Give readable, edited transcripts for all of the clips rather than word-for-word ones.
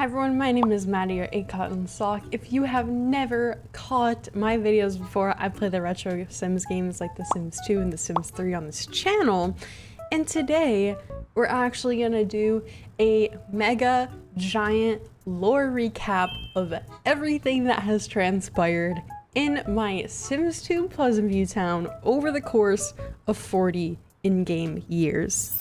everyone, my name is Maddie, or A Cotton Sock. If you have never caught my videos before, I play the retro Sims games like The Sims 2 and The Sims 3 on this channel. And today, we're actually gonna do a mega giant lore recap of everything that has transpired in my Sims 2 Pleasant View town over the course of 40 in-game years.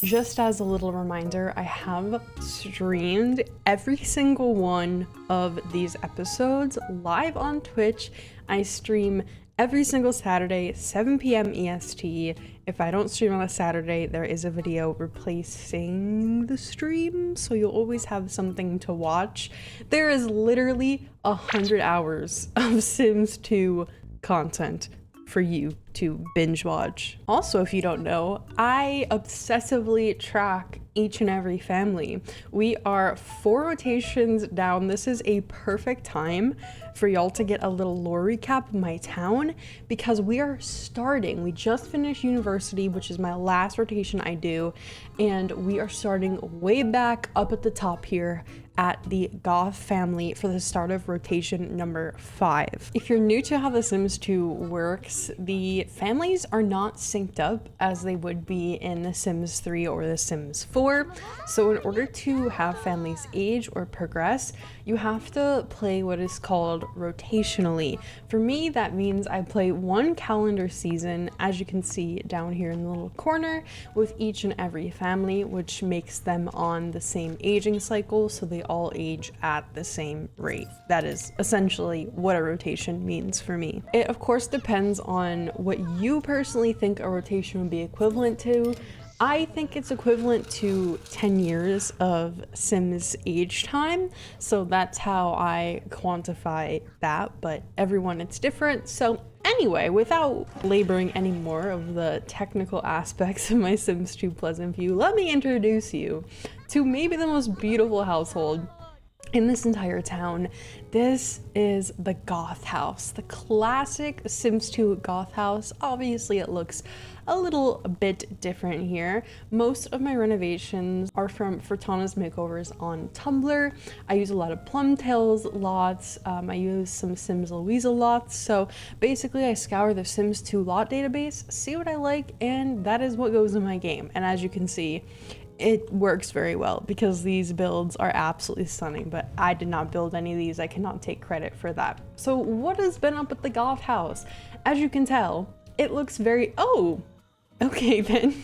Just as a little reminder, I have streamed every single one of these episodes live on Twitch. I stream every single Saturday, 7 p.m. EST. If I don't stream on a Saturday, there is a video replacing the stream, so you'll always have something to watch. There is literally 100 hours of Sims 2 content for you to binge watch. Also, if you don't know, I obsessively track each and every family. We are 4 rotations down. This is a perfect time for y'all to get a little lore recap of my town because we are starting. We just finished university, which is my last rotation I do, and we are starting way back up at the top here at the Goth family for the start of rotation number 5. If you're new to how The Sims 2 works, the families are not synced up as they would be in The Sims 3 or The Sims 4. So in order to have families age or progress, you have to play what is called rotationally. For me, that means I play 1 calendar season, as you can see down here in the little corner, with each and every family, which makes them on the same aging cycle, so they all age at the same rate. That is essentially what a rotation means for me. It of course depends on what you personally think a rotation would be equivalent to. I think it's equivalent to 10 years of Sims age time, so that's how I quantify that, but everyone it's different. So anyway, without laboring any more of the technical aspects of my Sims 2 Pleasant View, let me introduce you to maybe the most beautiful household in this entire town. This is the Goth house, the classic Sims 2 Goth house. Obviously it looks a little bit different here. Most of my renovations are from Furtana's Makeovers on Tumblr. I use a lot of Plumtails lots. I use some Sims Louisa lots. So basically I scour the Sims 2 lot database, see what I like, and that is what goes in my game. And as you can see, it works very well because these builds are absolutely stunning, but I did not build any of these. I cannot take credit for that. So what has been up at the Goth house? As you can tell, it looks very, oh, okay then.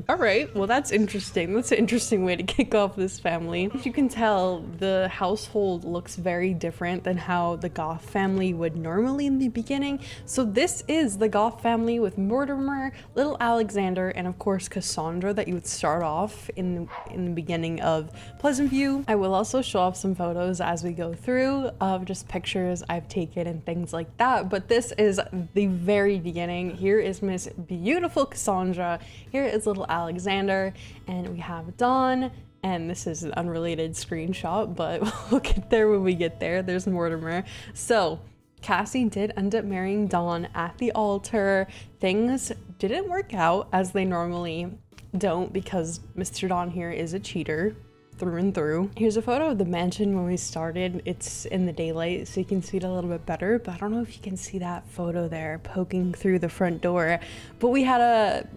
All right, well that's interesting. That's an interesting way to kick off this family. As you can tell, the household looks very different than how the Goth family would normally in the beginning. So this is the Goth family with Mortimer, little Alexander, and of course Cassandra that you would start off in the beginning of Pleasant View. I will also show off some photos as we go through of just pictures I've taken and things like that, but this is the very beginning. Here is Miss Beautiful Cassandra. Here is little Alexander, and we have Dawn, and this is an unrelated screenshot, but we'll get there when we get there. There's Mortimer. So Cassie did end up marrying Dawn at the altar. Things didn't work out as they normally don't because Mr. Dawn here is a cheater through and through. Here's a photo of the mansion when we started. It's in the daylight so you can see it a little bit better, but I don't know if you can see that photo there poking through the front door. But we had a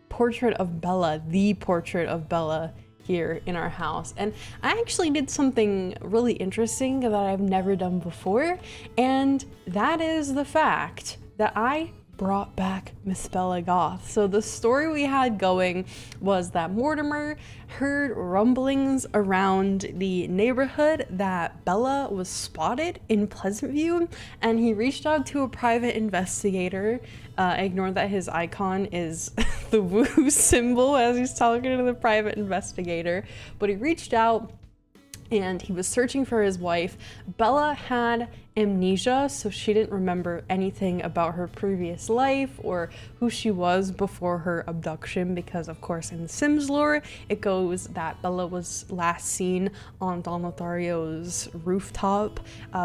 portrait of Bella, the portrait of Bella here in our house. And I actually did something really interesting that I've never done before, and that is the fact that I brought back Miss Bella Goth. So the story we had going was that Mortimer heard rumblings around the neighborhood that Bella was spotted in Pleasant View, and he reached out to a private investigator. Ignore that his icon is the woo symbol as he's talking to the private investigator, but he reached out and he was searching for his wife. Bella had amnesia, so she didn't remember anything about her previous life or who she was before her abduction, because of course in the Sims lore it goes that Bella was last seen on Don Lothario's rooftop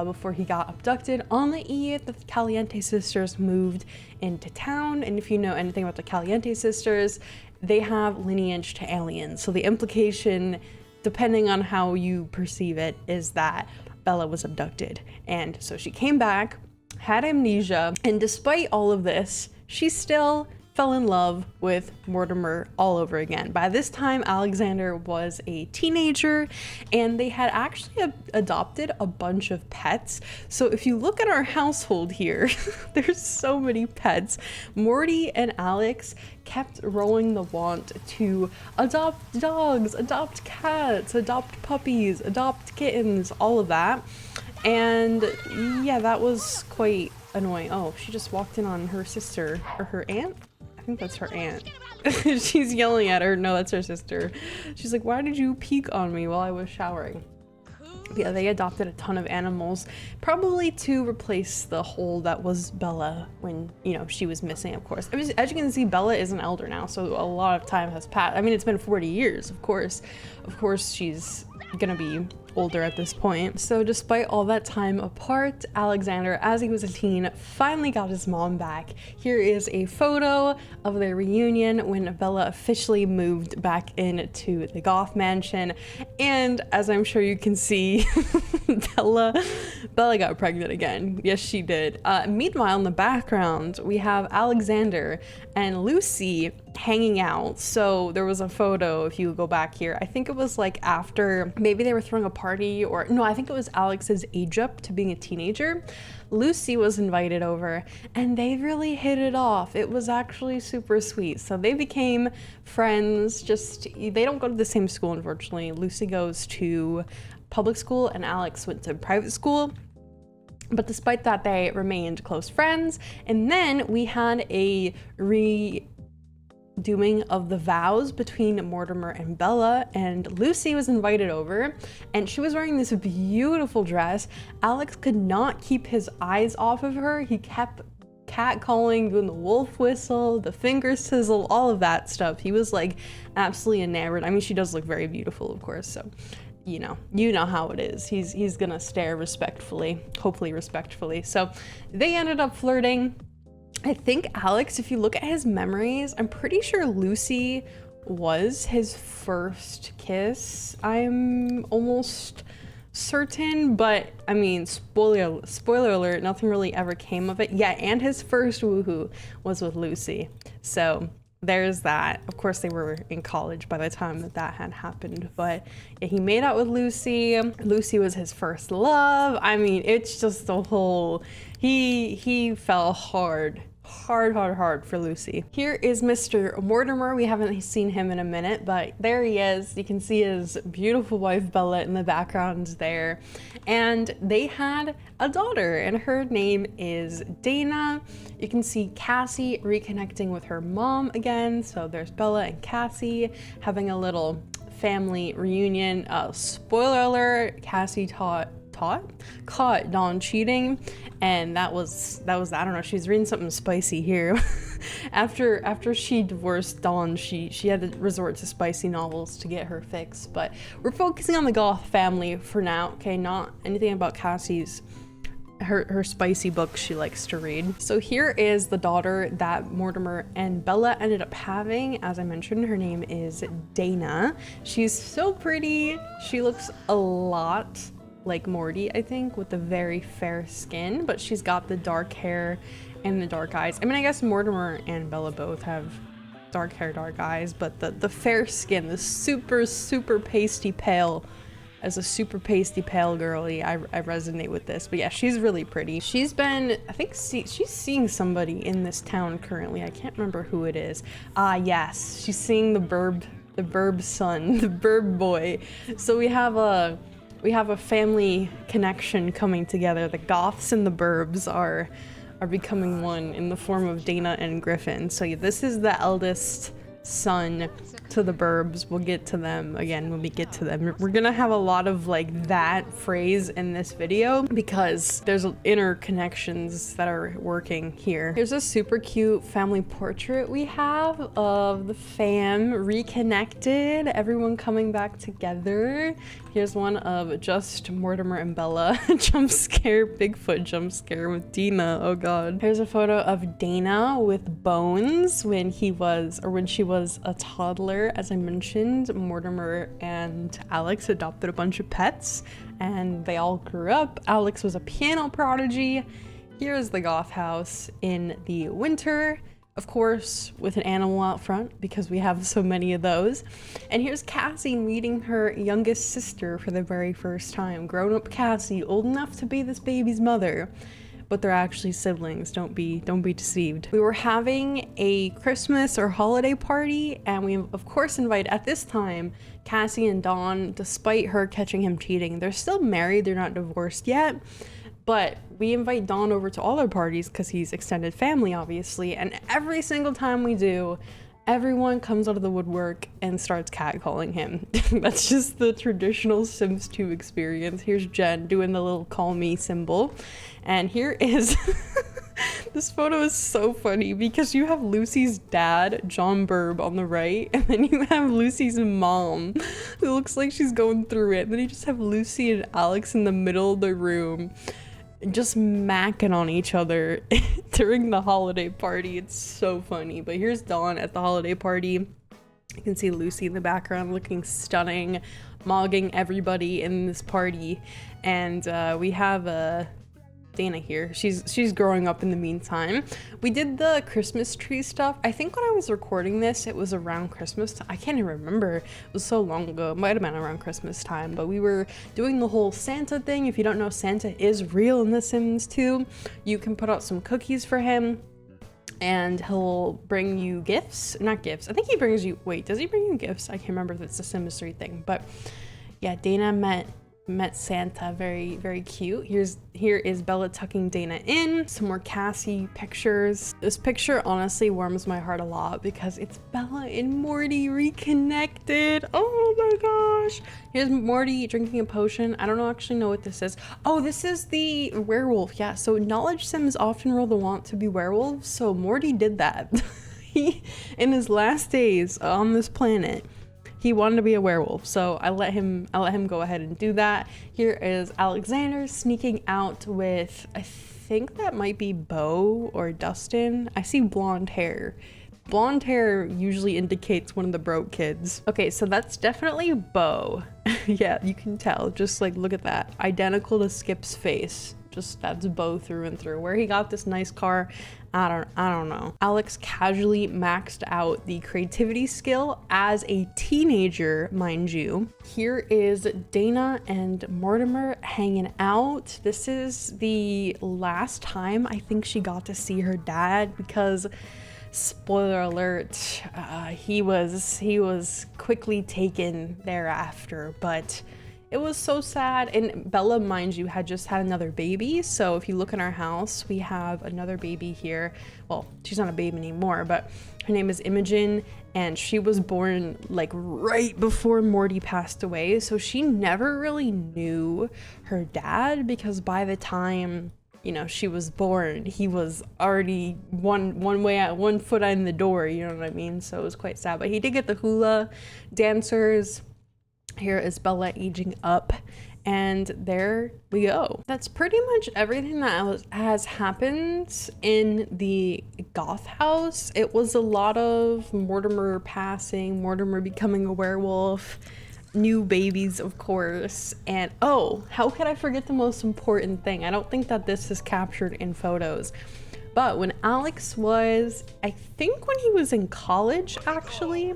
before he got abducted on the eve that the Caliente sisters moved into town. And if you know anything about the Caliente sisters, they have lineage to aliens, so the implication, depending on how you perceive it, is that Bella was abducted. And so she came back, had amnesia, and despite all of this, she still fell in love with Mortimer all over again. By this time, Alexander was a teenager, and they had actually adopted a bunch of pets. So if you look at our household here, there's so many pets. Morty and Alex kept rolling the wand to adopt dogs, adopt cats, adopt puppies, adopt kittens, all of that. And yeah, that was quite annoying. Oh, she just walked in on her sister, or her aunt? I think that's her aunt. She's yelling at her. No, that's her sister. She's like, why did you peek on me while I was showering? Yeah, they adopted a ton of animals, probably to replace the hole that was Bella when, you know, she was missing, of course. I mean, as you can see, Bella is an elder now, so a lot of time has passed. I mean, it's been 40 years, of course. Of course, she's gonna be older at this point. So despite all that time apart, Alexander, as he was a teen, finally got his mom back. Here is a photo of their reunion when Bella officially moved back into the Goth mansion. And as I'm sure you can see, Bella got pregnant again. Yes, she did. Meanwhile, in the background, we have Alexander and Lucy hanging out. So there was a photo, if you go back here, I think it was like after, maybe they were throwing a party, or no, I think it was Alex's age up to being a teenager. Lucy was invited over and they really hit it off. It was actually super sweet. So they became friends. Just, they don't go to the same school, unfortunately. Lucy goes to public school and Alex went to private school. But despite that, they remained close friends. And then we had a doing of the vows between Mortimer and Bella, and Lucy was invited over and she was wearing this beautiful dress. Alex could not keep his eyes off of her. He kept catcalling, doing the wolf whistle, the finger sizzle, all of that stuff. He was like absolutely enamored. I mean, she does look very beautiful, of course, so you know how it is. He's gonna stare respectfully, hopefully respectfully. So they ended up flirting. I think Alex, if you look at his memories, I'm pretty sure Lucy was his first kiss. I'm almost certain, but I mean, spoiler alert, nothing really ever came of it. Yeah, and his first woohoo was with Lucy. So there's that. Of course, they were in college by the time that had happened, but yeah, he made out with Lucy. Lucy was his first love. I mean, it's just the whole, he fell hard for Lucy. Here is Mr. Mortimer. We haven't seen him in a minute, but there he is. You can see his beautiful wife Bella in the background there. And they had a daughter, and her name is Dana. You can see Cassie reconnecting with her mom again. So there's Bella and Cassie having a little family reunion. Spoiler alert, Cassie caught Dawn cheating, and that was I don't know, she's reading something spicy here. after she divorced Dawn, she had to resort to spicy novels to get her fix. But we're focusing on the Goth family for now, okay? Not anything about Cassie's her spicy books she likes to read. So here is the daughter that Mortimer and Bella ended up having. As I mentioned, her name is Dana. She's so pretty. She looks a lot like Morty, I think, with the very fair skin, but she's got the dark hair and the dark eyes. I mean, I guess Mortimer and Bella both have dark hair, dark eyes, but the fair skin, the super pasty pale, as a super pasty pale girly, I resonate with this. But yeah, she's really pretty. She's been, I think, she's seeing somebody in this town currently. I can't remember who it is. Yes, she's seeing the burb son, the burb boy. So we have a family connection coming together. The Goths and the Burbs are becoming one in the form of Dana and Griffin. So yeah, this is the eldest son to the burbs. We'll get to them again when we get to them. We're gonna have a lot of like that phrase in this video because there's interconnections that are working here. Here's a super cute family portrait we have of the fam reconnected, everyone coming back together. Here's one of just Mortimer and Bella jump scare, Bigfoot jump scare with Dina. Oh god. Here's a photo of Dana with Bones when she was a toddler. As I mentioned, Mortimer and Alex adopted a bunch of pets and they all grew up. Alex was a piano prodigy. Here's the goth house in the winter, of course, with an animal out front because we have so many of those. And here's Cassie meeting her youngest sister for the very first time. Grown-up Cassie, old enough to be this baby's mother, but they're actually siblings. Don't be deceived. We were having a Christmas or holiday party, and we of course invite, at this time, Cassie and Dawn, despite her catching him cheating. They're still married, they're not divorced yet. But we invite Don over to all our parties because he's extended family, obviously. And every single time we do, everyone comes out of the woodwork and starts catcalling him. That's just the traditional Sims 2 experience. Here's Jen doing the little call me symbol. And here is... This photo is so funny because you have Lucy's dad, John Burb, on the right, and then you have Lucy's mom, who looks like she's going through it. And then you just have Lucy and Alex in the middle of the room, just macking on each other during the holiday party. It's so funny. But here's Dawn at the holiday party. You can see Lucy in the background looking stunning, mogging everybody in this party. And we have Dana here. She's growing up in the meantime. We did the Christmas tree stuff. I think when I was recording this, it was around Christmas time. I can't even remember. It was so long ago. It might have been around Christmas time, but we were doing the whole Santa thing. If you don't know, Santa is real in The Sims 2. You can put out some cookies for him and he'll bring you gifts. Not gifts. I think he brings you, wait, does he bring you gifts? I can't remember if it's a Sims 3 thing, but yeah, Dana met Santa. Very, very cute. Here is Bella tucking Dana in. Some more Cassie pictures. This picture honestly warms my heart a lot because it's Bella and Morty reconnected. Oh my gosh. Here's Morty drinking a potion. I don't actually know what this is. Oh, this is the werewolf. Yeah, so knowledge Sims often roll the want to be werewolves, so Morty did that. In his last days on this planet, he wanted to be a werewolf, so I let him go ahead and do that. Here is Alexander sneaking out with, I think that might be Bo or Dustin. I see blonde hair. Blonde hair usually indicates one of the broke kids. Okay, so that's definitely Bo. Yeah, you can tell. Just like, look at that. Identical to Skip's face. Just that's Bo through and through. Where he got this nice car, I don't know. Alex casually maxed out the creativity skill as a teenager, mind you. Here is Dana and Mortimer hanging out. This is the last time I think she got to see her dad because, spoiler alert, he was quickly taken thereafter, but it was so sad. And Bella, mind you, had just had another baby. So if you look in our house, we have another baby here. Well, she's not a baby anymore, but her name is Imogen, and she was born like right before Morty passed away. So she never really knew her dad because by the time, you know, she was born, he was already one foot in the door, you know what I mean? So it was quite sad, but he did get the hula dancers. Here is Bella aging up, and there we go. That's pretty much everything that has happened in the goth house. It was a lot of Mortimer passing, Mortimer becoming a werewolf, new babies, of course, and oh, how could I forget the most important thing? I don't think that this is captured in photos, but when Alex was, I think when he was in college, actually,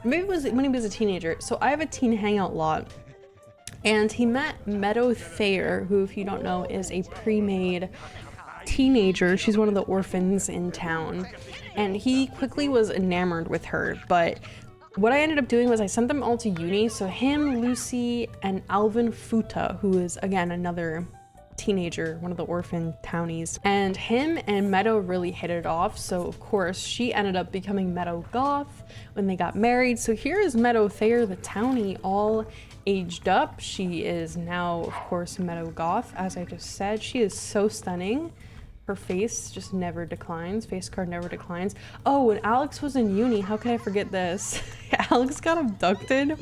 maybe it was when he was a teenager. So I have a teen hangout lot, and he met Meadow Thayer, who, if you don't know, is a pre-made teenager. She's one of the orphans in town, and he quickly was enamored with her. But what I ended up doing was I sent them all to uni. So him, Lucy, and Alvin Futa, who is again another teenager, one of the orphan townies, and him and Meadow really hit it off. So of course she ended up becoming Meadow Goth when they got married. So here is Meadow Thayer, the townie, all aged up. She is now of course Meadow Goth, as I just said. She is so stunning. Her face just never declines. Face card never declines. Oh, and Alex was in uni. How could I forget this? Alex got abducted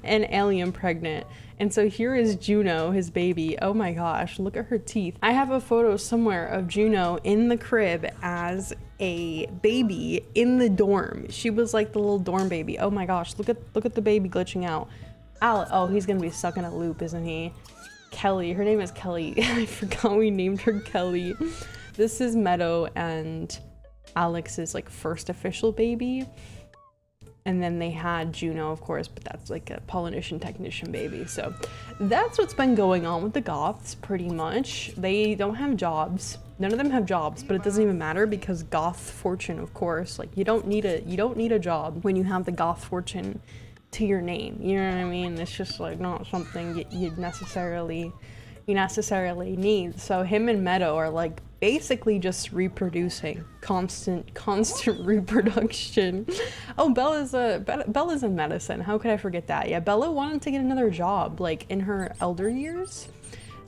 and alien pregnant. And so here is Juno, his baby. Oh my gosh, look at her teeth. I have a photo somewhere of Juno in the crib as a baby in the dorm. She was like the little dorm baby. Oh my gosh, look at the baby glitching out. Oh, he's gonna be stuck in a loop, isn't he? Kelly, her name is Kelly. I forgot we named her Kelly. This is Meadow and Alex's like first official baby. And then they had Juno, of course, but that's like a Polynesian technician baby. So that's what's been going on with the Goths pretty much. They don't have jobs. None of them have jobs, but it doesn't even matter because Goth fortune, of course. Like you don't need a job when you have the Goth fortune to your name. You know what I mean? It's just like not something you necessarily need. So him and Meadow are like basically just reproducing, constant reproduction. Oh, Bella's in medicine. How could I forget that? Yeah, Bella wanted to get another job like in her elder years.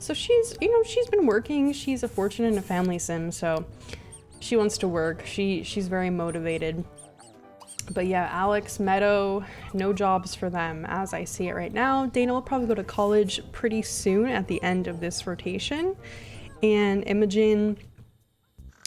So she's been working. She's a fortune and a family sim, so she wants to work. She's very motivated. But yeah, Alex, Meadow, no jobs for them as I see it right now. Dana will probably go to college pretty soon at the end of this rotation. And Imogen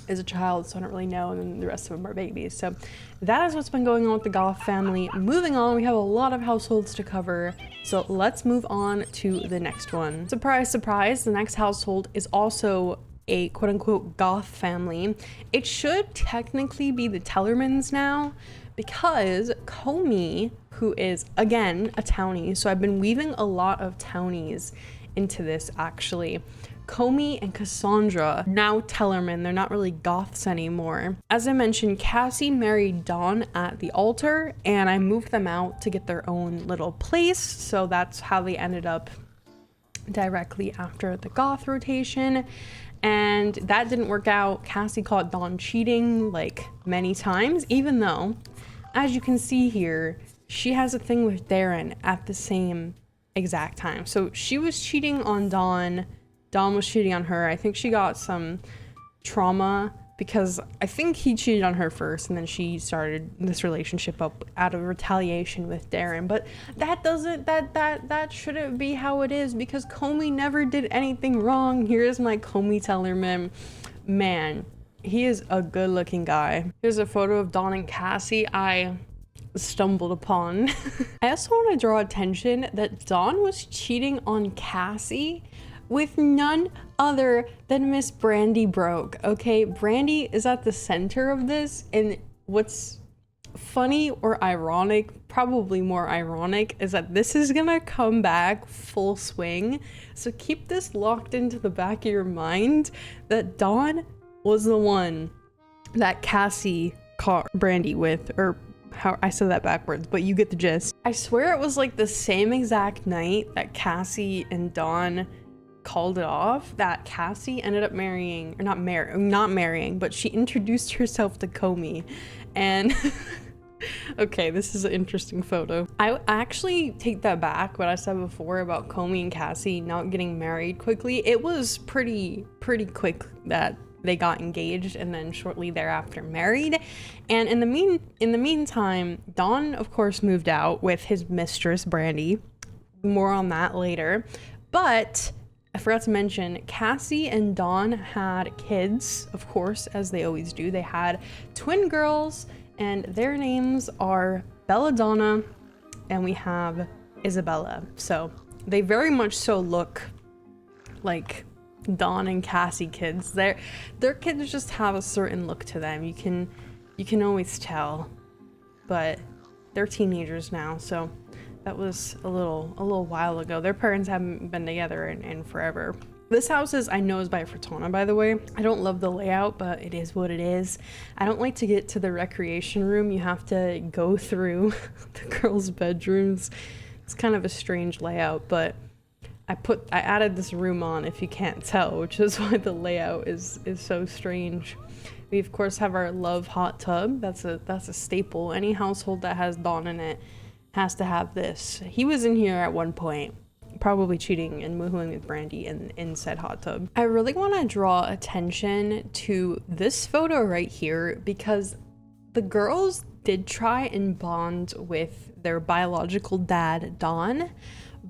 is a child, so I don't really know, and then the rest of them are babies. So that is what's been going on with the Goth family. Moving on, we have a lot of households to cover, so let's move on to the next one. Surprise, surprise, the next household is also a quote-unquote Goth family. It should technically be the Tellermans now, because Comey, who is again a townie, so I've been weaving a lot of townies into this actually. Comey and Cassandra, now Tellerman, they're not really Goths anymore. As I mentioned, Cassie married Dawn at the altar, and I moved them out to get their own little place, so that's how they ended up directly after the Goth rotation. And that didn't work out. Cassie caught Dawn cheating like many times, even though, as you can see here, she has a thing with Darren at the same exact time. So she was cheating on Dawn. Dawn was cheating on her. I think she got some trauma because I think he cheated on her first, and then she started this relationship up out of retaliation with Darren. But that shouldn't be how it is, because Comey never did anything wrong. Here's my Comey Tellerman. Man, he is a good looking guy. Here's a photo of Dawn and Cassie I stumbled upon. I also want to draw attention that Dawn was cheating on Cassie with none other than Miss Brandy Broke. Okay, Brandy is at the center of this, and what's funny or ironic, probably more ironic, is that this is gonna come back full swing. So keep this locked into the back of your mind that Dawn was the one that Cassie caught Brandy with, or how I said that backwards, but you get the gist. I swear it was like the same exact night that Cassie and Dawn called it off that Cassie ended up marrying, or not marrying, but she introduced herself to Comey. And okay, this is an interesting photo. I actually take that back, what I said before about Comey and Cassie not getting married quickly. It was pretty quick that they got engaged and then shortly thereafter married. And in the meantime, Dawn of course moved out with his mistress Brandy. More on that later. But I forgot to mention, Cassie and Dawn had kids, of course, as they always do. They had twin girls, and their names are Belladonna, and we have Isabella. So they very much so look like Dawn and Cassie kids. Their kids just have a certain look to them. You can always tell, but they're teenagers now, so that was a little while ago. Their parents haven't been together in forever. This house is by Fortuna, by the way. I don't love the layout, but it is what it is. I don't like to get to the recreation room. You have to go through the girls' bedrooms. It's kind of a strange layout, but I added this room on, if you can't tell, which is why the layout is so strange. We of course have our love hot tub. That's a staple. Any household that has Dawn in it has to have this. He was in here at one point, probably cheating and woohooing with Brandy in said hot tub. I really want to draw attention to this photo right here because the girls did try and bond with their biological dad, Don,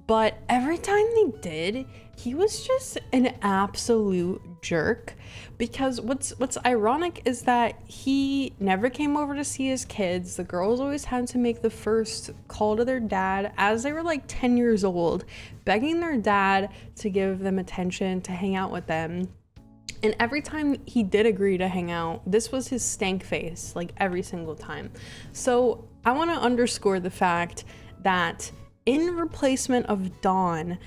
but every time they did, he was just an absolute jerk. Because what's ironic is that he never came over to see his kids. The girls always had to make the first call to their dad as they were like 10 years old, begging their dad to give them attention, to hang out with them. And every time he did agree to hang out, this was his stank face, like every single time. So I want to underscore the fact that in replacement of Dawn,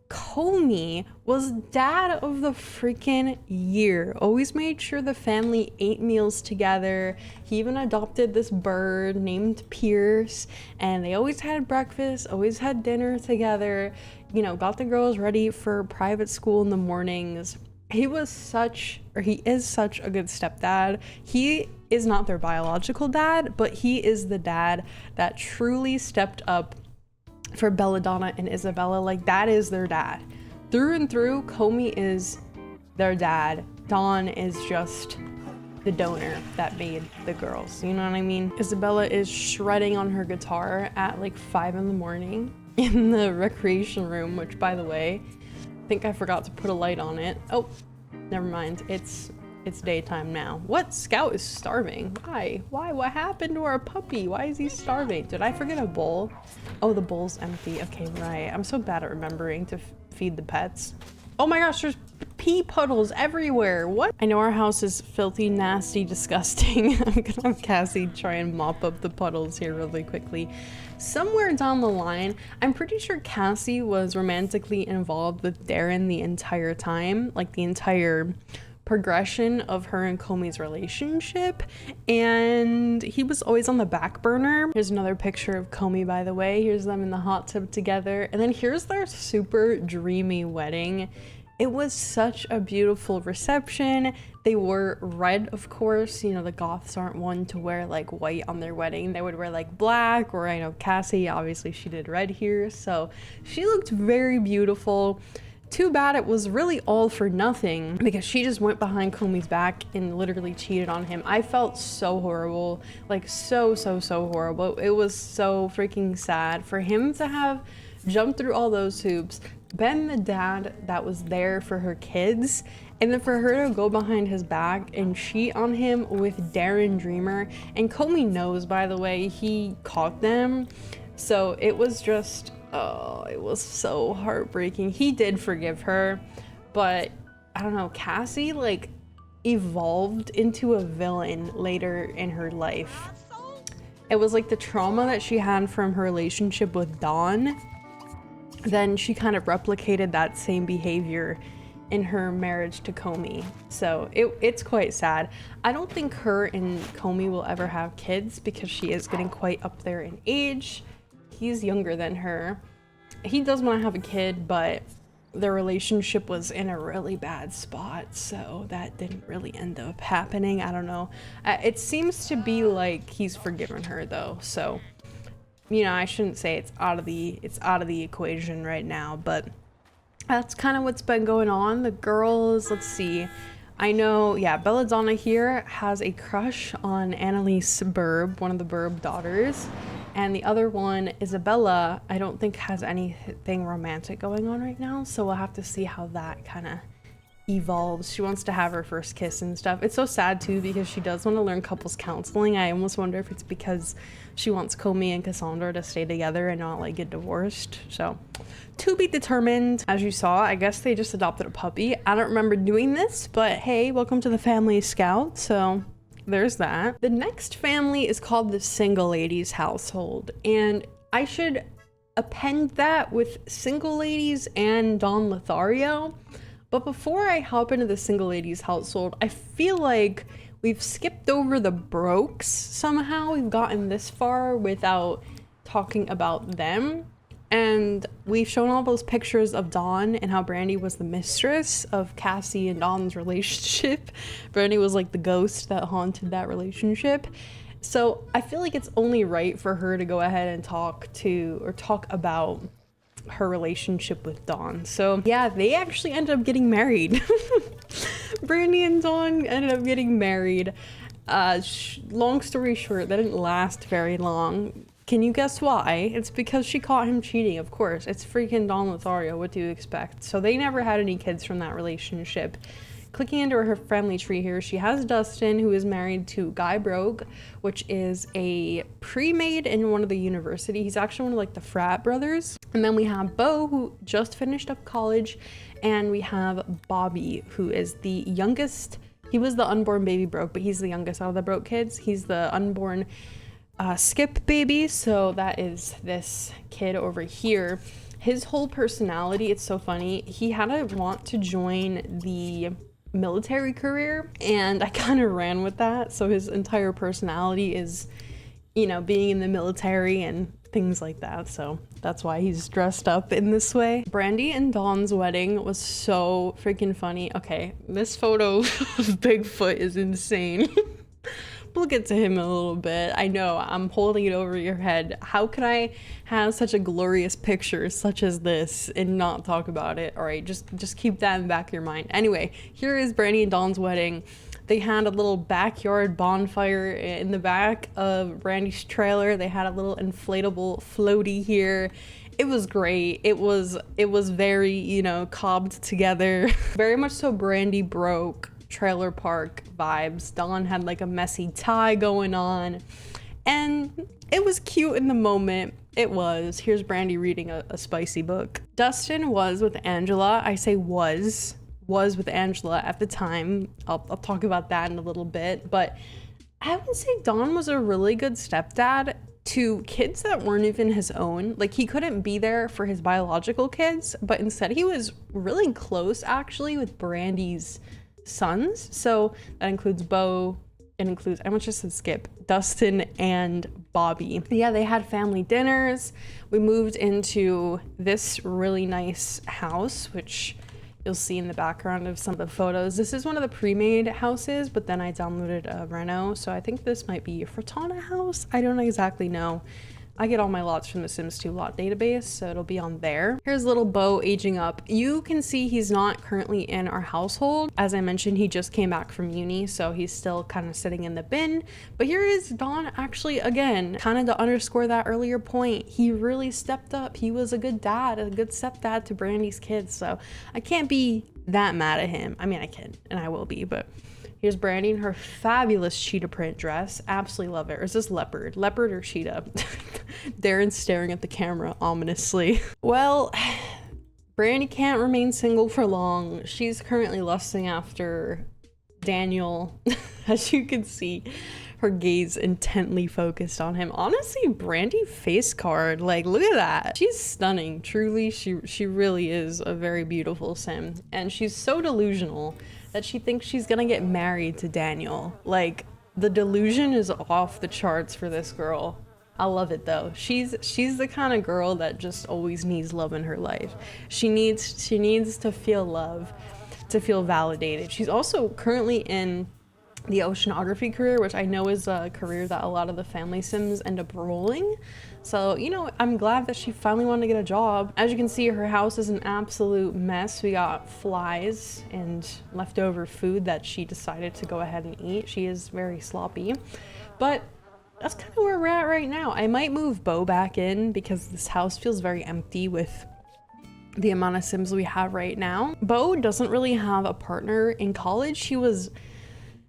Comey was dad of the freaking year. Always made sure the family ate meals together. He even adopted this bird named Pierce, and they always had breakfast, always had dinner together, you know, got the girls ready for private school in the mornings. He is such a good stepdad. He is not their biological dad, but he is the dad that truly stepped up for Belladonna and Isabella. Like, that is their dad through and through. Comey is their dad. Dawn is just the donor that made the girls, you know what I mean? Isabella is shredding on her guitar at like 5 in the morning in the recreation room, which, by the way, I think I forgot to put a light on it. Oh, never mind, it's daytime now. What? Scout is starving. Why? What happened to our puppy? Why is he starving? Did I forget a bowl? Oh, the bowl's empty. Okay, right. I'm so bad at remembering to feed the pets. Oh my gosh, there's pee puddles everywhere. What? I know our house is filthy, nasty, disgusting. I'm gonna have Cassie try and mop up the puddles here really quickly. Somewhere down the line, I'm pretty sure Cassie was romantically involved with Darren the entire time, like the entire progression of her and Comey's relationship, and he was always on the back burner. Here's another picture of Comey, by the way. Here's them in the hot tub together, and then here's their super dreamy wedding. It was such a beautiful reception. They wore red, of course. You know, the goths aren't one to wear like white on their wedding. They would wear like black, or I know Cassie, obviously she did red here, so she looked very beautiful. Too bad it was really all for nothing because she just went behind Comey's back and literally cheated on him. I felt so horrible, like so horrible. It was so freaking sad for him to have jumped through all those hoops, been the dad that was there for her kids, and then for her to go behind his back and cheat on him with Darren Dreamer. And Comey knows, by the way, he caught them. So it was just, oh, it was so heartbreaking. He did forgive her, but I don't know, Cassie like evolved into a villain later in her life. It was like the trauma that she had from her relationship with Dawn. Then she kind of replicated that same behavior in her marriage to Comey. So it's quite sad. I don't think her and Comey will ever have kids because she is getting quite up there in age. He's younger than her. He does want to have a kid, but their relationship was in a really bad spot, so that didn't really end up happening. I don't know. It seems to be like he's forgiven her though, so you know, I shouldn't say it's out of the equation right now, but that's kind of what's been going on. The girls, let's see. I know, yeah, Belladonna here has a crush on Annalise Burb, one of the Burb daughters. And the other one, Isabella, I don't think has anything romantic going on right now. So we'll have to see how that kind of evolves. She wants to have her first kiss and stuff. It's so sad too because she does want to learn couples counseling. I almost wonder if it's because she wants Comey and Cassandra to stay together and not like get divorced. So to be determined. As you saw, I guess they just adopted a puppy. I don't remember doing this, but hey, welcome to the family Scout. So there's that. The next family is called the Single Ladies household, and I should append that with Single Ladies and Don Lothario. But before I hop into the Single Ladies household, I feel like we've skipped over the Brokes somehow. We've gotten this far without talking about them. And we've shown all those pictures of Dawn and how Brandy was the mistress of Cassie and Dawn's relationship. Brandy was like the ghost that haunted that relationship. So I feel like it's only right for her to go ahead and talk about her relationship with Dawn. So yeah, they actually ended up getting married. Brandy and Dawn ended up getting married. Long story short, that didn't last very long. Can you guess why? It's because she caught him cheating, of course. It's freaking Dawn Lothario, what do you expect? So they never had any kids from that relationship. Clicking into her family tree here, she has Dustin, who is married to Guy Brogue, which is a pre-med in one of the university. He's actually one of like the frat brothers. And then we have Beau, who just finished up college, and we have Bobby, who is the youngest. He was the unborn baby Brogue, but he's the youngest out of the Brogue kids. He's the unborn Skip baby, so that is this kid over here. His whole personality, it's so funny. He had to want to join the military career, and I kind of ran with that. So his entire personality is, you know, being in the military and things like that. So that's why he's dressed up in this way. Brandy and Dawn's wedding was so freaking funny. Okay, this photo of Bigfoot is insane. We'll get to him in a little bit. I know, I'm holding it over your head. How can I have such a glorious picture such as this and not talk about it? All right, just keep that in the back of your mind. Anyway, here is Brandy and Dawn's wedding. They had a little backyard bonfire in the back of Brandy's trailer. They had a little inflatable floaty here. It was great. It was very, you know, cobbed together. Very much so Brandy broke trailer park vibes. Dawn had like a messy tie going on, and it was cute in the moment. It was. Here's Brandy reading a spicy book. Dustin was with Angela. I say was with Angela at the time. I'll talk about that in a little bit, but I would say Dawn was a really good stepdad to kids that weren't even his own. Like, he couldn't be there for his biological kids, but instead he was really close actually with Brandy's sons. So that includes Beau, it includes, I almost just said Skip, Dustin and Bobby. Yeah, they had family dinners. We moved into this really nice house, which you'll see in the background of some of the photos. This is one of the pre-made houses, but then I downloaded a reno, so I think this might be a Fratana house. I don't exactly know. I get all my lots from the Sims 2 lot database, so it'll be on there. Here's little Beau aging up. You can see he's not currently in our household. As I mentioned, he just came back from uni, so he's still kind of sitting in the bin. But here is Dawn actually, again, kind of to underscore that earlier point. He really stepped up. He was a good dad, a good stepdad to Brandy's kids, so I can't be that mad at him. I mean, I can, and I will be, but here's Brandy in her fabulous cheetah print dress. Absolutely love it. Or is this leopard? Leopard or cheetah? Darren's staring at the camera ominously. Well, Brandy can't remain single for long. She's currently lusting after Daniel. As you can see, her gaze intently focused on him. Honestly, Brandy face card, like, look at that. She's stunning. Truly, she really is a very beautiful sim. And she's so delusional that she thinks she's gonna get married to Daniel. Like, the delusion is off the charts for this girl. I love it though. She's the kind of girl that just always needs love in her life. She needs to feel love, to feel validated. She's also currently in the oceanography career, which I know is a career that a lot of the family sims end up rolling. So, you know, I'm glad that she finally wanted to get a job. As you can see, her house is an absolute mess. We got flies and leftover food that she decided to go ahead and eat. She is very sloppy, but that's kind of where we're at right now. I might move Beau back in because this house feels very empty with the amount of sims we have right now. Beau doesn't really have a partner. In college, he was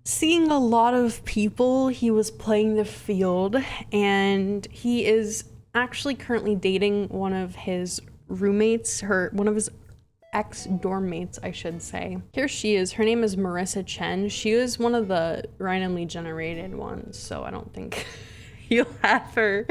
seeing a lot of people. He was playing the field, and he is actually currently dating one of his roommates, one of his ex-dorm mates, I should say. Here she is. Her name is Marissa Chen. She was one of the randomly generated ones, so I don't think you'll have her.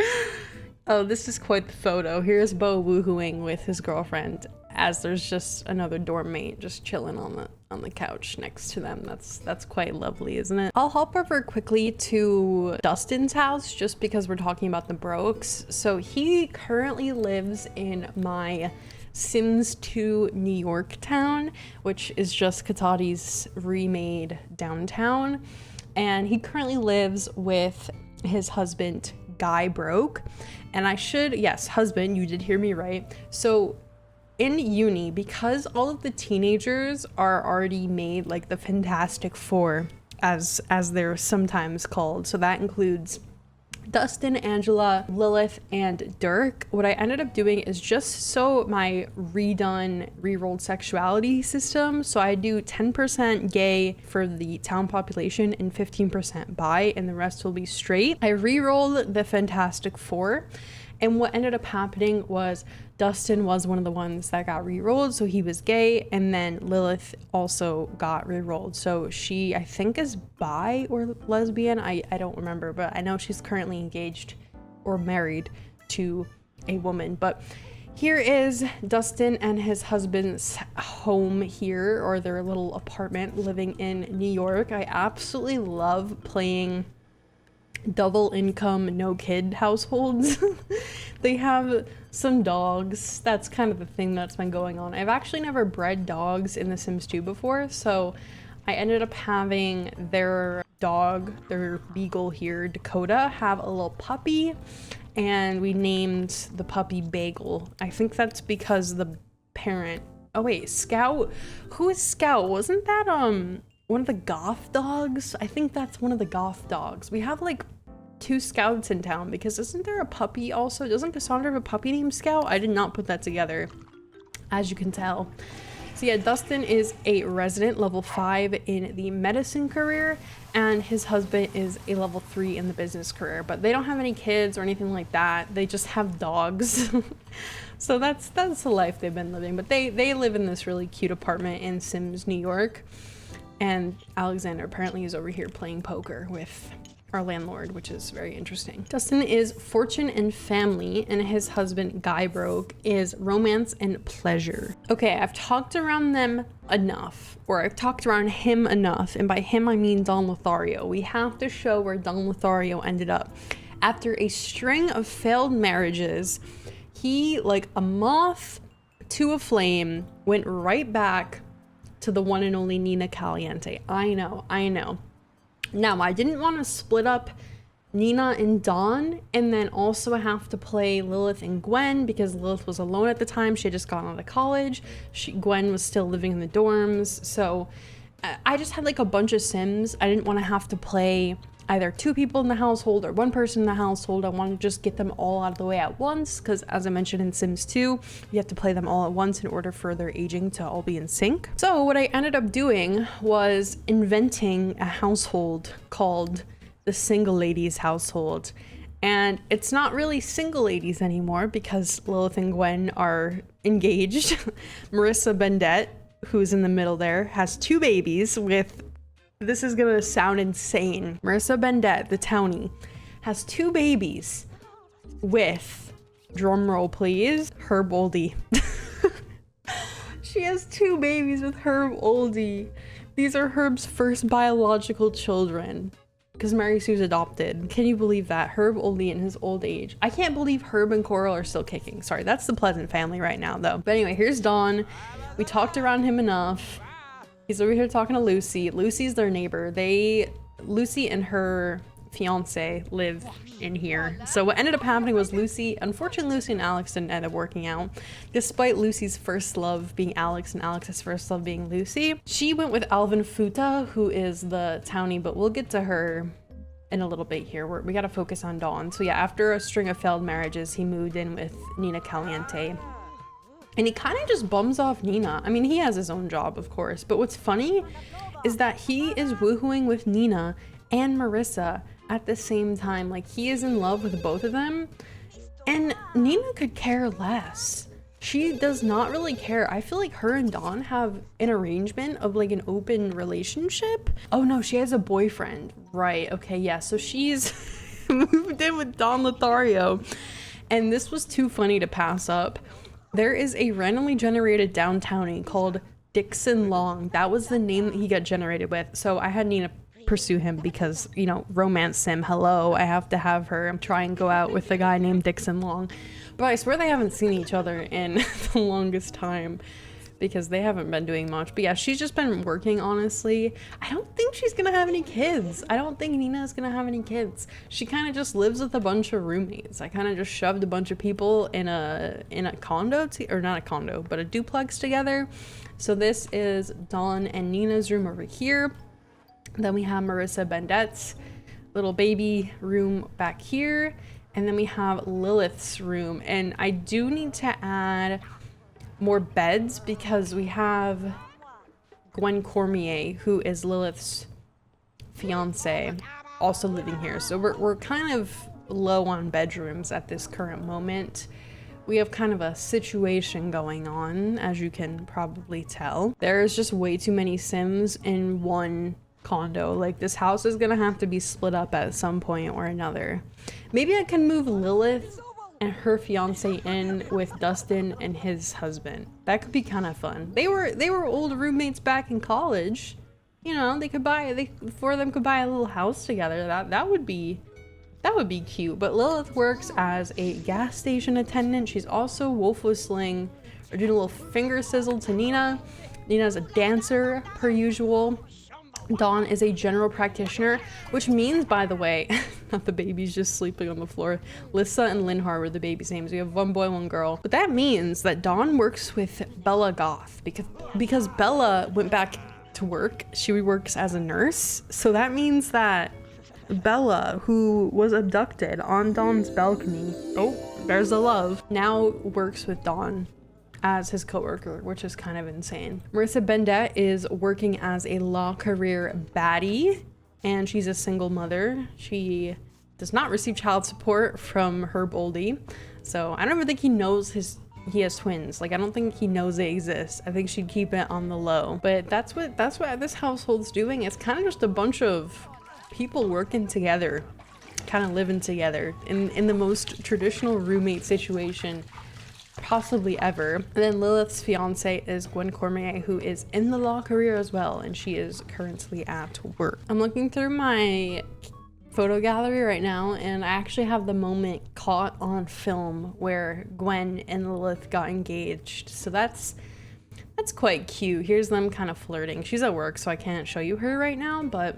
Oh, this is quite the photo. Here's Beau woohooing with his girlfriend. as there's just another dorm mate just chilling on the couch next to them. That's quite lovely, isn't it? I'll hop over quickly to Dustin's house just because we're talking about the Brooks. So he currently lives in my Sims 2 New York town, which is just Katati's remade downtown. And he currently lives with his husband, Guy Broke. And yes, husband, you did hear me right. So in uni, because all of the teenagers are already made like the Fantastic Four, as they're sometimes called. So that includes Dustin, Angela, Lilith, and Dirk. What I ended up doing is just so my rerolled sexuality system. So I do 10% gay for the town population and 15% bi, and the rest will be straight. I rerolled the Fantastic Four. And what ended up happening was Dustin was one of the ones that got re-rolled, so he was gay, and then Lilith also got re-rolled. So she, I think, is bi or lesbian. I don't remember, but I know she's currently engaged or married to a woman. But here is Dustin and his husband's home here, or their little apartment living in New York. I absolutely love playing double income, no kid households. They have some dogs. That's kind of the thing that's been going on. I've actually never bred dogs in The Sims 2 before, so I ended up having their dog, their beagle here, Dakota, have a little puppy, and we named the puppy Bagel. I think that's because the parent, oh wait, Scout, who is Scout? Wasn't that one of the goth dogs? I think that's one of the goth dogs. We have like 2 Scouts in town, because isn't there a puppy also? Doesn't Cassandra have a puppy named Scout? I did not put that together, as you can tell. So yeah, Dustin is a resident level 5 in the medicine career, and his husband is a level 3 in the business career, but they don't have any kids or anything like that. They just have dogs. So that's the life they've been living. But they live in this really cute apartment in Sims, New York. And Alexander apparently is over here playing poker with our landlord, which is very interesting. Dustin is fortune and family, and his husband Guy Broke is romance and pleasure. Okay, I've talked around them enough, or I've talked around him enough, and by him I mean Don Lothario. We have to show where Don Lothario ended up. After a string of failed marriages, he, like a moth to a flame, went right back to the one and only Nina Caliente. I know. Now, I didn't want to split up Nina and Dawn and then also have to play Lilith and Gwen, because Lilith was alone at the time. She had just gotten out of college. Gwen was still living in the dorms. So I just had like a bunch of Sims. I didn't want to have to play either 2 people in the household or 1 person in the household. I wanted to just get them all out of the way at once, because as I mentioned in Sims 2, you have to play them all at once in order for their aging to all be in sync. So what I ended up doing was inventing a household called the Single Ladies household. And it's not really single ladies anymore, because Lilith and Gwen are engaged. Marissa Bendette, who's in the middle there, has 2 babies with, this is gonna sound insane, Marissa Bendette, the townie, has 2 babies with, drum roll please, Herb Oldie. She has 2 babies with Herb Oldie. These are Herb's first biological children, because Mary Sue's adopted. Can you believe that? Herb Oldie in his old age. I can't believe Herb and Coral are still kicking. Sorry, that's the Pleasant family right now though. But anyway, here's Dawn. We talked around him enough. He's over here talking to Lucy. Lucy's their neighbor. Lucy and her fiance live in here. So what ended up happening was unfortunately Lucy and Alex didn't end up working out. Despite Lucy's first love being Alex and Alex's first love being Lucy, she went with Alvin Futa, who is the townie, but we'll get to her in a little bit here. We gotta focus on Dawn. So yeah, after a string of failed marriages, he moved in with Nina Caliente. And he kind of just bums off Nina. I mean, he has his own job, of course. But what's funny is that he is woohooing with Nina and Marissa at the same time. Like, he is in love with both of them. And Nina could care less. She does not really care. I feel like her and Dawn have an arrangement of like an open relationship. Oh no, she has a boyfriend. Right, okay, yeah. So she's moved in with Don Lothario. And this was too funny to pass up. There is a randomly generated downtownie called Dixon Long. That was the name that he got generated with. So I had Nina pursue him because, you know, romance sim, hello, I have to have her. I'm trying to go out with a guy named Dixon Long. But I swear they haven't seen each other in the longest time because they haven't been doing much. But yeah, she's just been working, honestly. I don't think she's gonna have any kids. I don't think Nina is gonna have any kids. She kind of just lives with a bunch of roommates. I kind of just shoved a bunch of people in a condo, or not a condo, but a duplex together. So this is Dawn and Nina's room over here. Then we have Marissa Bendet's little baby room back here. And then we have Lilith's room. And I do need to add more beds because we have Gwen Cormier, who is Lilith's fiance, also living here. So we're kind of low on bedrooms at this current moment. We have kind of a situation going on, as you can probably tell. There's just way too many Sims in one condo. Like, this house is gonna have to be split up at some point or another. Maybe I can move Lilith and her fiance in with Dustin and his husband. That could be kind of fun. They were old roommates back in college. You know, the four of them could buy a little house together. That would be cute. But Lilith works as a gas station attendant. She's also wolf whistling or doing a little finger sizzle to Nina. Nina's a dancer per usual. Dawn is a general practitioner, which means, by the way, not the baby's just sleeping on the floor. Lissa and Linhar were the baby's names. We have one boy, one girl. But that means that Dawn works with Bella Goth because Bella went back to work. She works as a nurse. So that means that Bella, who was abducted on Dawn's balcony, oh, there's a love, now works with Dawn as his coworker, which is kind of insane. Marissa Bendet is working as a law career baddie, and she's a single mother. She does not receive child support from Herb Oldie, so I don't even think he knows he has twins. Like, I don't think he knows they exist. I think she'd keep it on the low. But that's what this household's doing. It's kind of just a bunch of people working together, kind of living together in the most traditional roommate situation possibly ever. And then Lilith's fiance is Gwen Cormier, who is in the law career as well, and she is currently at work. I'm looking through my photo gallery right now, and I actually have the moment caught on film where Gwen and Lilith got engaged. So that's quite cute. Here's them kind of flirting. She's at work, so I can't show you her right now, but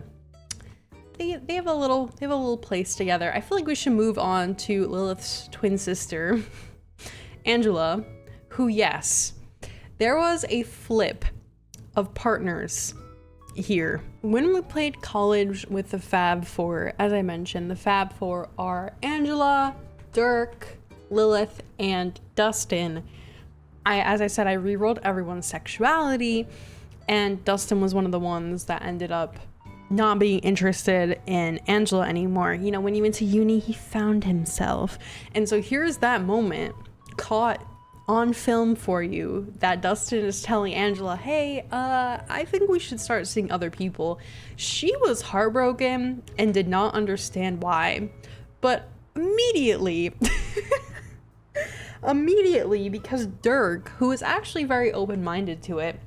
they have a little place together. I feel like we should move on to Lilith's twin sister, Angela, who, yes, there was a flip of partners here. When we played college with the Fab Four, as I mentioned, the Fab Four are Angela, Dirk, Lilith, and Dustin. As I said, I rerolled everyone's sexuality, and Dustin was one of the ones that ended up not being interested in Angela anymore. You know, when he went to uni, he found himself. And so here's that moment caught on film for you that Dustin is telling Angela, hey, I think we should start seeing other people. She was heartbroken and did not understand why, but immediately because Dirk, who is actually very open-minded to it,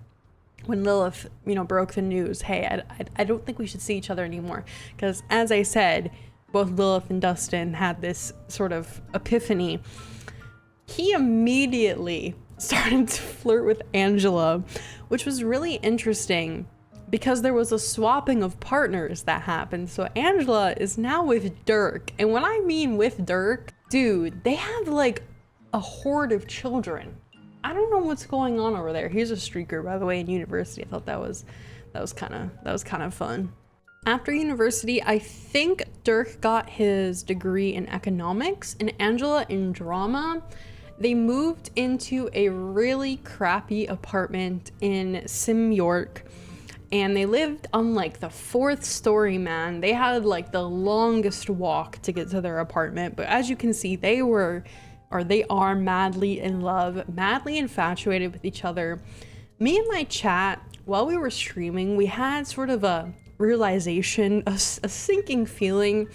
when Lilith, you know, broke the news, hey, I don't think we should see each other anymore, because as I said, both Lilith and Dustin had this sort of epiphany. He immediately started to flirt with Angela, which was really interesting because there was a swapping of partners that happened. So Angela is now with Dirk. And when I mean with Dirk, dude, they have like a horde of children. I don't know what's going on over there. He's a streaker, by the way, in university. I thought that was kind of fun. After university, I think Dirk got his degree in economics and Angela in drama. They moved into a really crappy apartment in Sim York, and they lived on like the 4th story, man. They had like the longest walk to get to their apartment, but as you can see, they are madly in love, madly infatuated with each other. Me and my chat, while we were streaming, we had sort of a realization, a sinking feeling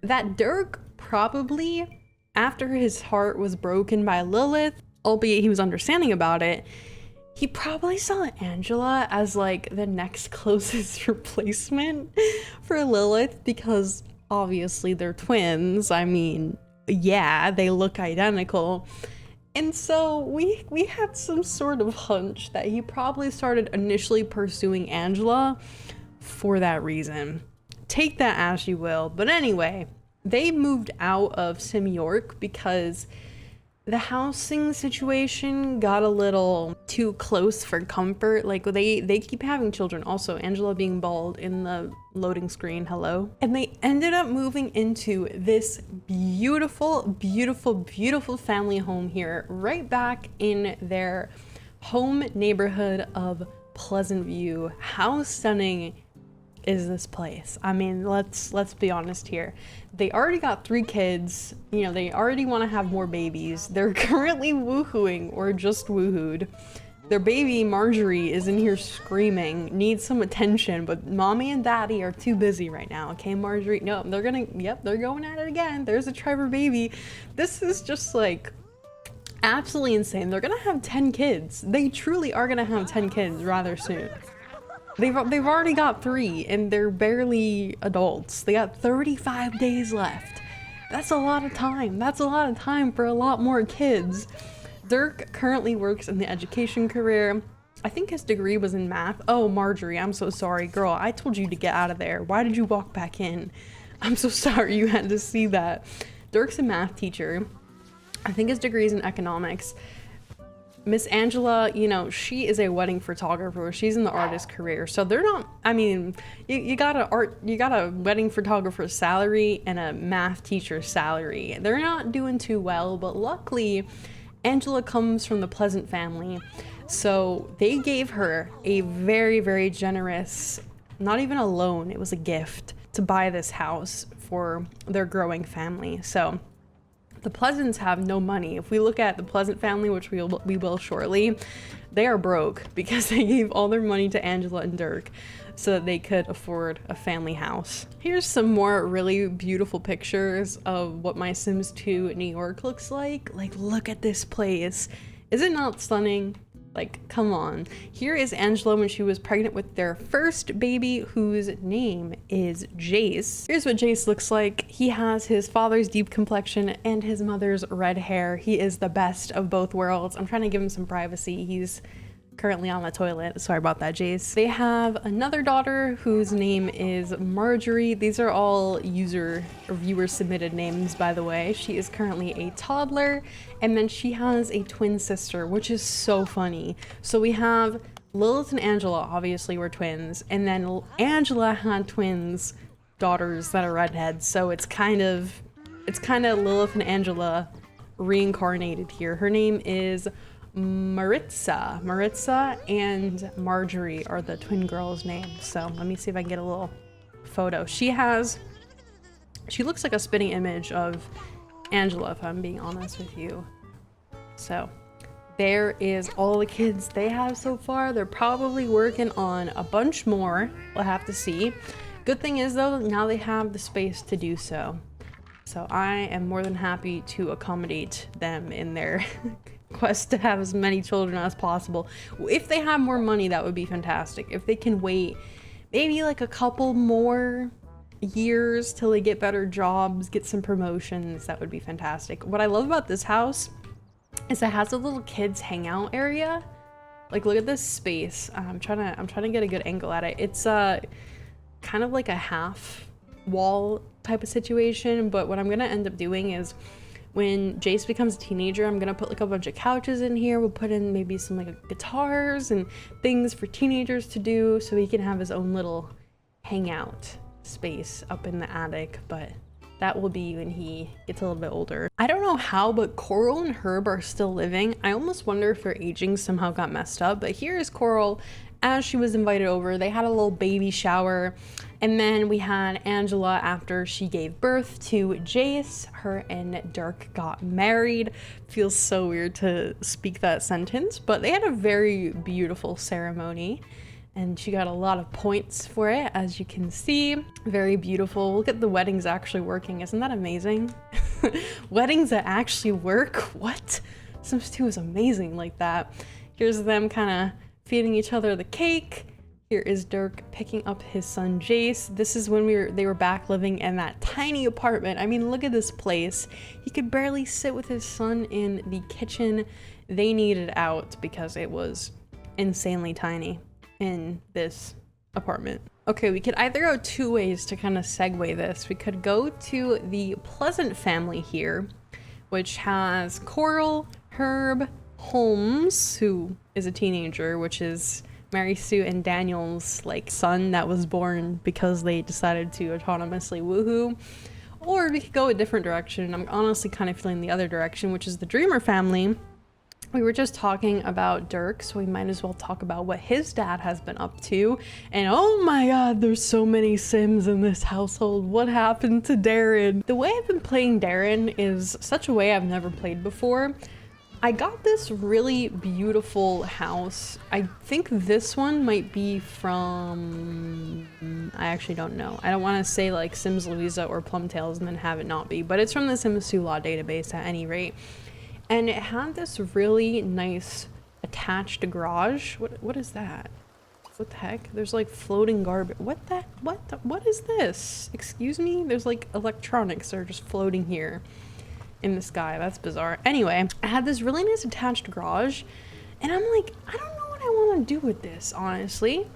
that Dirk probably, after his heart was broken by Lilith, albeit he was understanding about it, he probably saw Angela as like the next closest replacement for Lilith, because obviously they're twins. I mean, yeah, they look identical. And so we had some sort of hunch that he probably started initially pursuing Angela for that reason. Take that as you will. But anyway, they moved out of Sim York because the housing situation got a little too close for comfort. Like they keep having children. Also, Angela being bald in the loading screen, hello. And they ended up moving into this beautiful, beautiful, beautiful family home here, right back in their home neighborhood of Pleasant View. How stunning is this place? I mean, let's be honest here. They already got 3 kids, you know, they already want to have more babies. They're currently woohooing or just woohooed. Their baby Marjorie is in here screaming, needs some attention, but mommy and daddy are too busy right now. Okay, Marjorie, no, they're going at it again. There's a Trevor baby. This is just like absolutely insane. They're gonna have 10 kids. They truly are gonna have 10 kids rather soon. They've already got 3 and they're barely adults. They got 35 days left. That's a lot of time. That's a lot of time for a lot more kids. Dirk currently works in the education career. I think his degree was in math. Oh, Marjorie, I'm so sorry. Girl, I told you to get out of there. Why did you walk back in? I'm so sorry you had to see that. Dirk's a math teacher. I think his degree is in economics. Miss Angela, you know, she is a wedding photographer. She's in the artist career. So they're not, I mean, you got a wedding photographer's salary and a math teacher's salary. They're not doing too well, but luckily Angela comes from the Pleasant family. So they gave her a very, very generous, not even a loan, it was a gift to buy this house for their growing family. So the Pleasants have no money. If we look at the Pleasant family, which we will shortly, they are broke because they gave all their money to Angela and Dirk so that they could afford a family house. Here's some more really beautiful pictures of what my Sims 2 New York looks like. Like, look at this place. Is it not stunning? Like, come on. Here is Angela when she was pregnant with their first baby, whose name is Jace. Here's what Jace looks like. He has his father's deep complexion and his mother's red hair. He is the best of both worlds. I'm trying to give him some privacy. He's currently on the toilet. Sorry about that, Jace. They have another daughter whose name is Marjorie. These are all user or viewer submitted names, by the way. She is currently a toddler, and then she has a twin sister, which is so funny. So we have Lilith and Angela, obviously were twins, and then Angela had twins daughters that are redheads. So it's kind of Lilith and Angela reincarnated here. Her name is Maritza. Maritza and Marjorie are the twin girls' names. So let me see if I can get a little photo. She looks like a spitting image of Angela, if I'm being honest with you. So there is all the kids they have so far. They're probably working on a bunch more. We'll have to see. Good thing is though, now they have the space to do so. So I am more than happy to accommodate them in their quest to have as many children as possible. If they have more money, that would be fantastic. If they can wait maybe like a couple more years till they get better jobs, get some promotions, that would be fantastic. What I love about this house is it has a little kids hangout area. Like, look at this space. I'm trying to get a good angle at it. It's kind of like a half wall type of situation, but what I'm gonna end up doing is when Jace becomes a teenager, I'm gonna put like a bunch of couches in here. We'll put in maybe some like guitars and things for teenagers to do so he can have his own little hangout space up in the attic, but that will be when he gets a little bit older. I don't know how, but Coral and Herb are still living. I almost wonder if their aging somehow got messed up, but here is Coral as she was invited over. They had a little baby shower, and then we had Angela after she gave birth to Jace. Her and Dirk got married. Feels so weird to speak that sentence, but they had a very beautiful ceremony, and she got a lot of points for it, as you can see. Very beautiful. Look at the weddings actually working. Isn't that amazing? Weddings that actually work? What? Sims 2 is amazing like that. Here's them kind of feeding each other the cake. Here is Dirk picking up his son Jace. This is when they were back living in that tiny apartment. I mean, look at this place. He could barely sit with his son in the kitchen. They needed out because it was insanely tiny in this apartment. Okay, we could either go two ways to kind of segue this. We could go to the Pleasant family here, which has Coral, Herb, Holmes, who is a teenager, which is Mary Sue and Daniel's like son that was born because they decided to autonomously woohoo. Or we could go a different direction. I'm honestly kind of feeling the other direction, which is the Dreamer family. We were just talking about Dirk, so we might as well talk about what his dad has been up to. And oh my god, there's so many Sims in this household. What happened to Darren? The way I've been playing Darren is such a way I've never played before. I got this really beautiful house. I think this one might be from... I actually don't know. I don't want to say like Sims Louisa or Plumtails and then have it not be, but it's from the Sims 2 Law database at any rate. And it had this really nice attached garage. What is that? What the heck? There's like floating garbage. What is this? Excuse me? There's like electronics that are just floating here in the sky. That's bizarre. Anyway, I had this really nice attached garage and I'm like, I don't know what I want to do with this, honestly.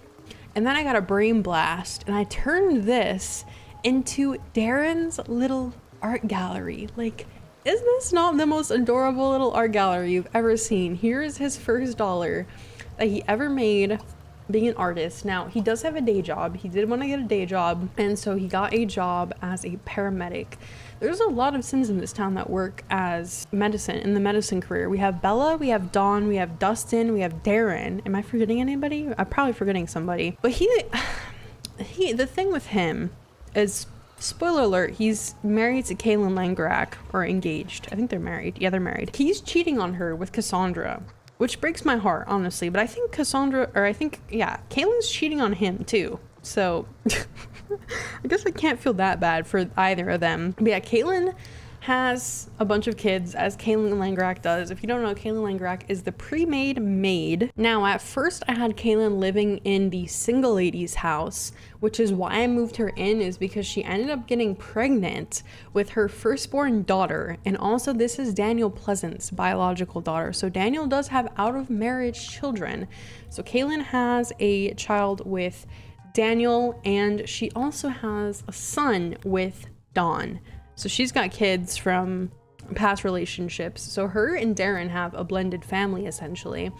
And then I got a brain blast and I turned this into Darren's little art gallery. Like, is this not the most adorable little art gallery you've ever seen? Here is his first dollar that he ever made being an artist. Now, he does have a day job. He did want to get a day job, and so he got a job as a paramedic. There's a lot of Sims in this town that work as medicine, in the medicine career. We have Bella, we have Dawn, we have Dustin, we have Darren. Am I forgetting anybody? I'm probably forgetting somebody. But the thing with him is, spoiler alert, he's married to Kaylin Langrak, or engaged. I think they're married. Yeah, they're married. He's cheating on her with Cassandra, which breaks my heart, honestly. But I think Kaylin's cheating on him too. So I guess I can't feel that bad for either of them. But yeah, Kaylin has a bunch of kids, as Kaylin Langrak does. If you don't know, Kaylin Langrak is the pre-made maid. Now, at first I had Kaylin living in the single lady's house, which is why I moved her in, is because she ended up getting pregnant with her firstborn daughter. And also this is Daniel Pleasant's biological daughter. So Daniel does have out of marriage children. So Kaylin has a child with Daniel, and she also has a son with Dawn. So she's got kids from past relationships. So her and Darren have a blended family, essentially.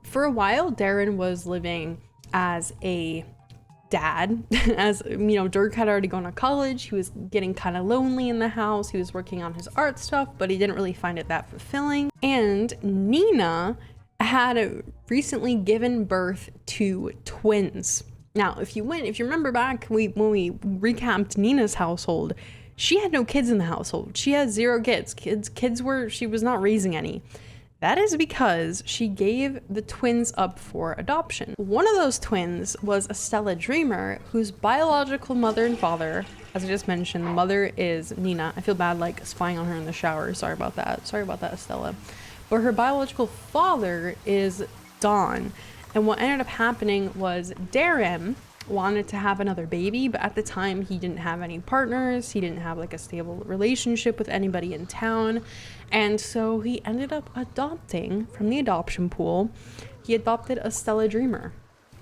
For a while, Darren was living as a dad. As you know, Dirk had already gone to college. He was getting kind of lonely in the house. He was working on his art stuff, but he didn't really find it that fulfilling. And Nina had recently given birth to twins. Now, if you remember back when we recapped Nina's household, she had no kids in the household. She had 0 kids. She was not raising any. That is because she gave the twins up for adoption. One of those twins was Estella Dreamer, whose biological mother and father, as I just mentioned, the mother is Nina. I feel bad like spying on her in the shower. Sorry about that, Estella. But her biological father is Dawn. And what ended up happening was Darren wanted to have another baby, but at the time he didn't have any partners. He didn't have like a stable relationship with anybody in town. And so he ended up adopting from the adoption pool. He adopted Estella Dreamer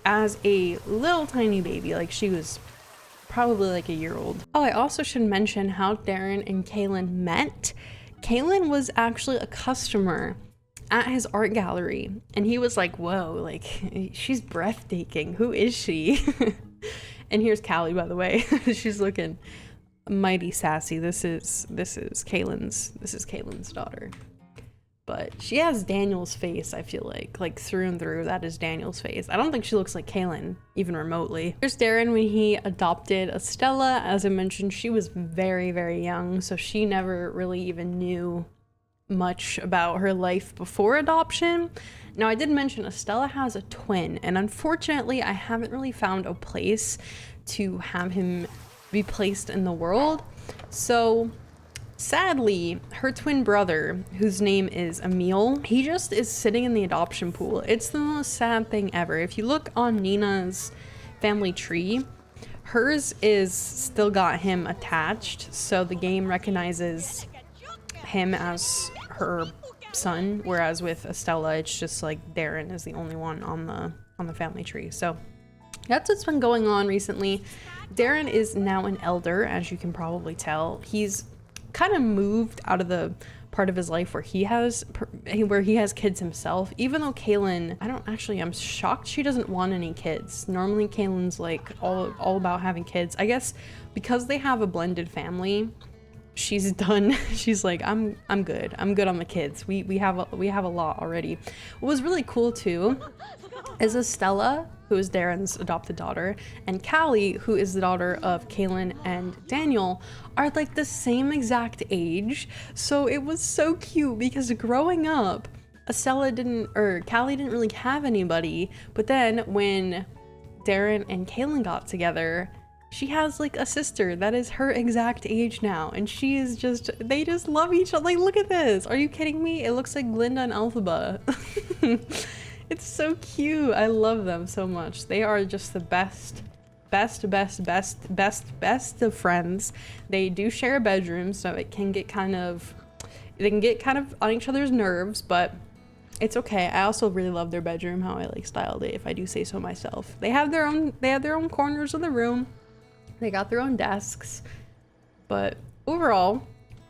as a little tiny baby. Like, she was probably like a year old. Oh, I also should mention how Darren and Kaylin met. Kaylin was actually a customer at his art gallery, and he was like, whoa, like, she's breathtaking. Who is she? And here's Callie, by the way. She's looking mighty sassy. This is Kaylin's daughter. But she has Daniel's face, I feel like through and through. That is Daniel's face. I don't think she looks like Kaylin, even remotely. Here's Darren when he adopted Estella. As I mentioned, she was very, very young, so she never really even knew much about her life before adoption. Now, I did mention Estella has a twin, and unfortunately I haven't really found a place to have him be placed in the world. So Sadly, her twin brother, whose name is Emil, he just is sitting in the adoption pool. It's the most sad thing ever. If you look on Nina's family tree, hers is still got him attached, so the game recognizes him as her son, whereas with Estella, it's just like Darren is the only one on the family tree. So that's what's been going on recently. Darren is now an elder, as you can probably tell. He's kind of moved out of the part of his life where he has kids himself, even though Kaylin, I'm shocked she doesn't want any kids. Normally Kaylin's like all about having kids. I guess because they have a blended family, she's done. She's like, I'm good on the kids. We have a lot already. What was really cool too is Estella, who is Darren's adopted daughter, and Callie, who is the daughter of Kaylin and Daniel, are like the same exact age. So it was so cute because growing up, Callie didn't really have anybody, but then when Darren and Kaylin got together, she has like a sister that is her exact age now, and they just love each other. Like, look at this. Are you kidding me? It looks like Glinda and Elphaba. It's so cute. I love them so much. They are just the best of friends. They do share a bedroom, so they can get kind of on each other's nerves, but it's okay. I also really love their bedroom, how I like styled it, if I do say so myself. They have their own corners of the room. They got their own desks, but overall,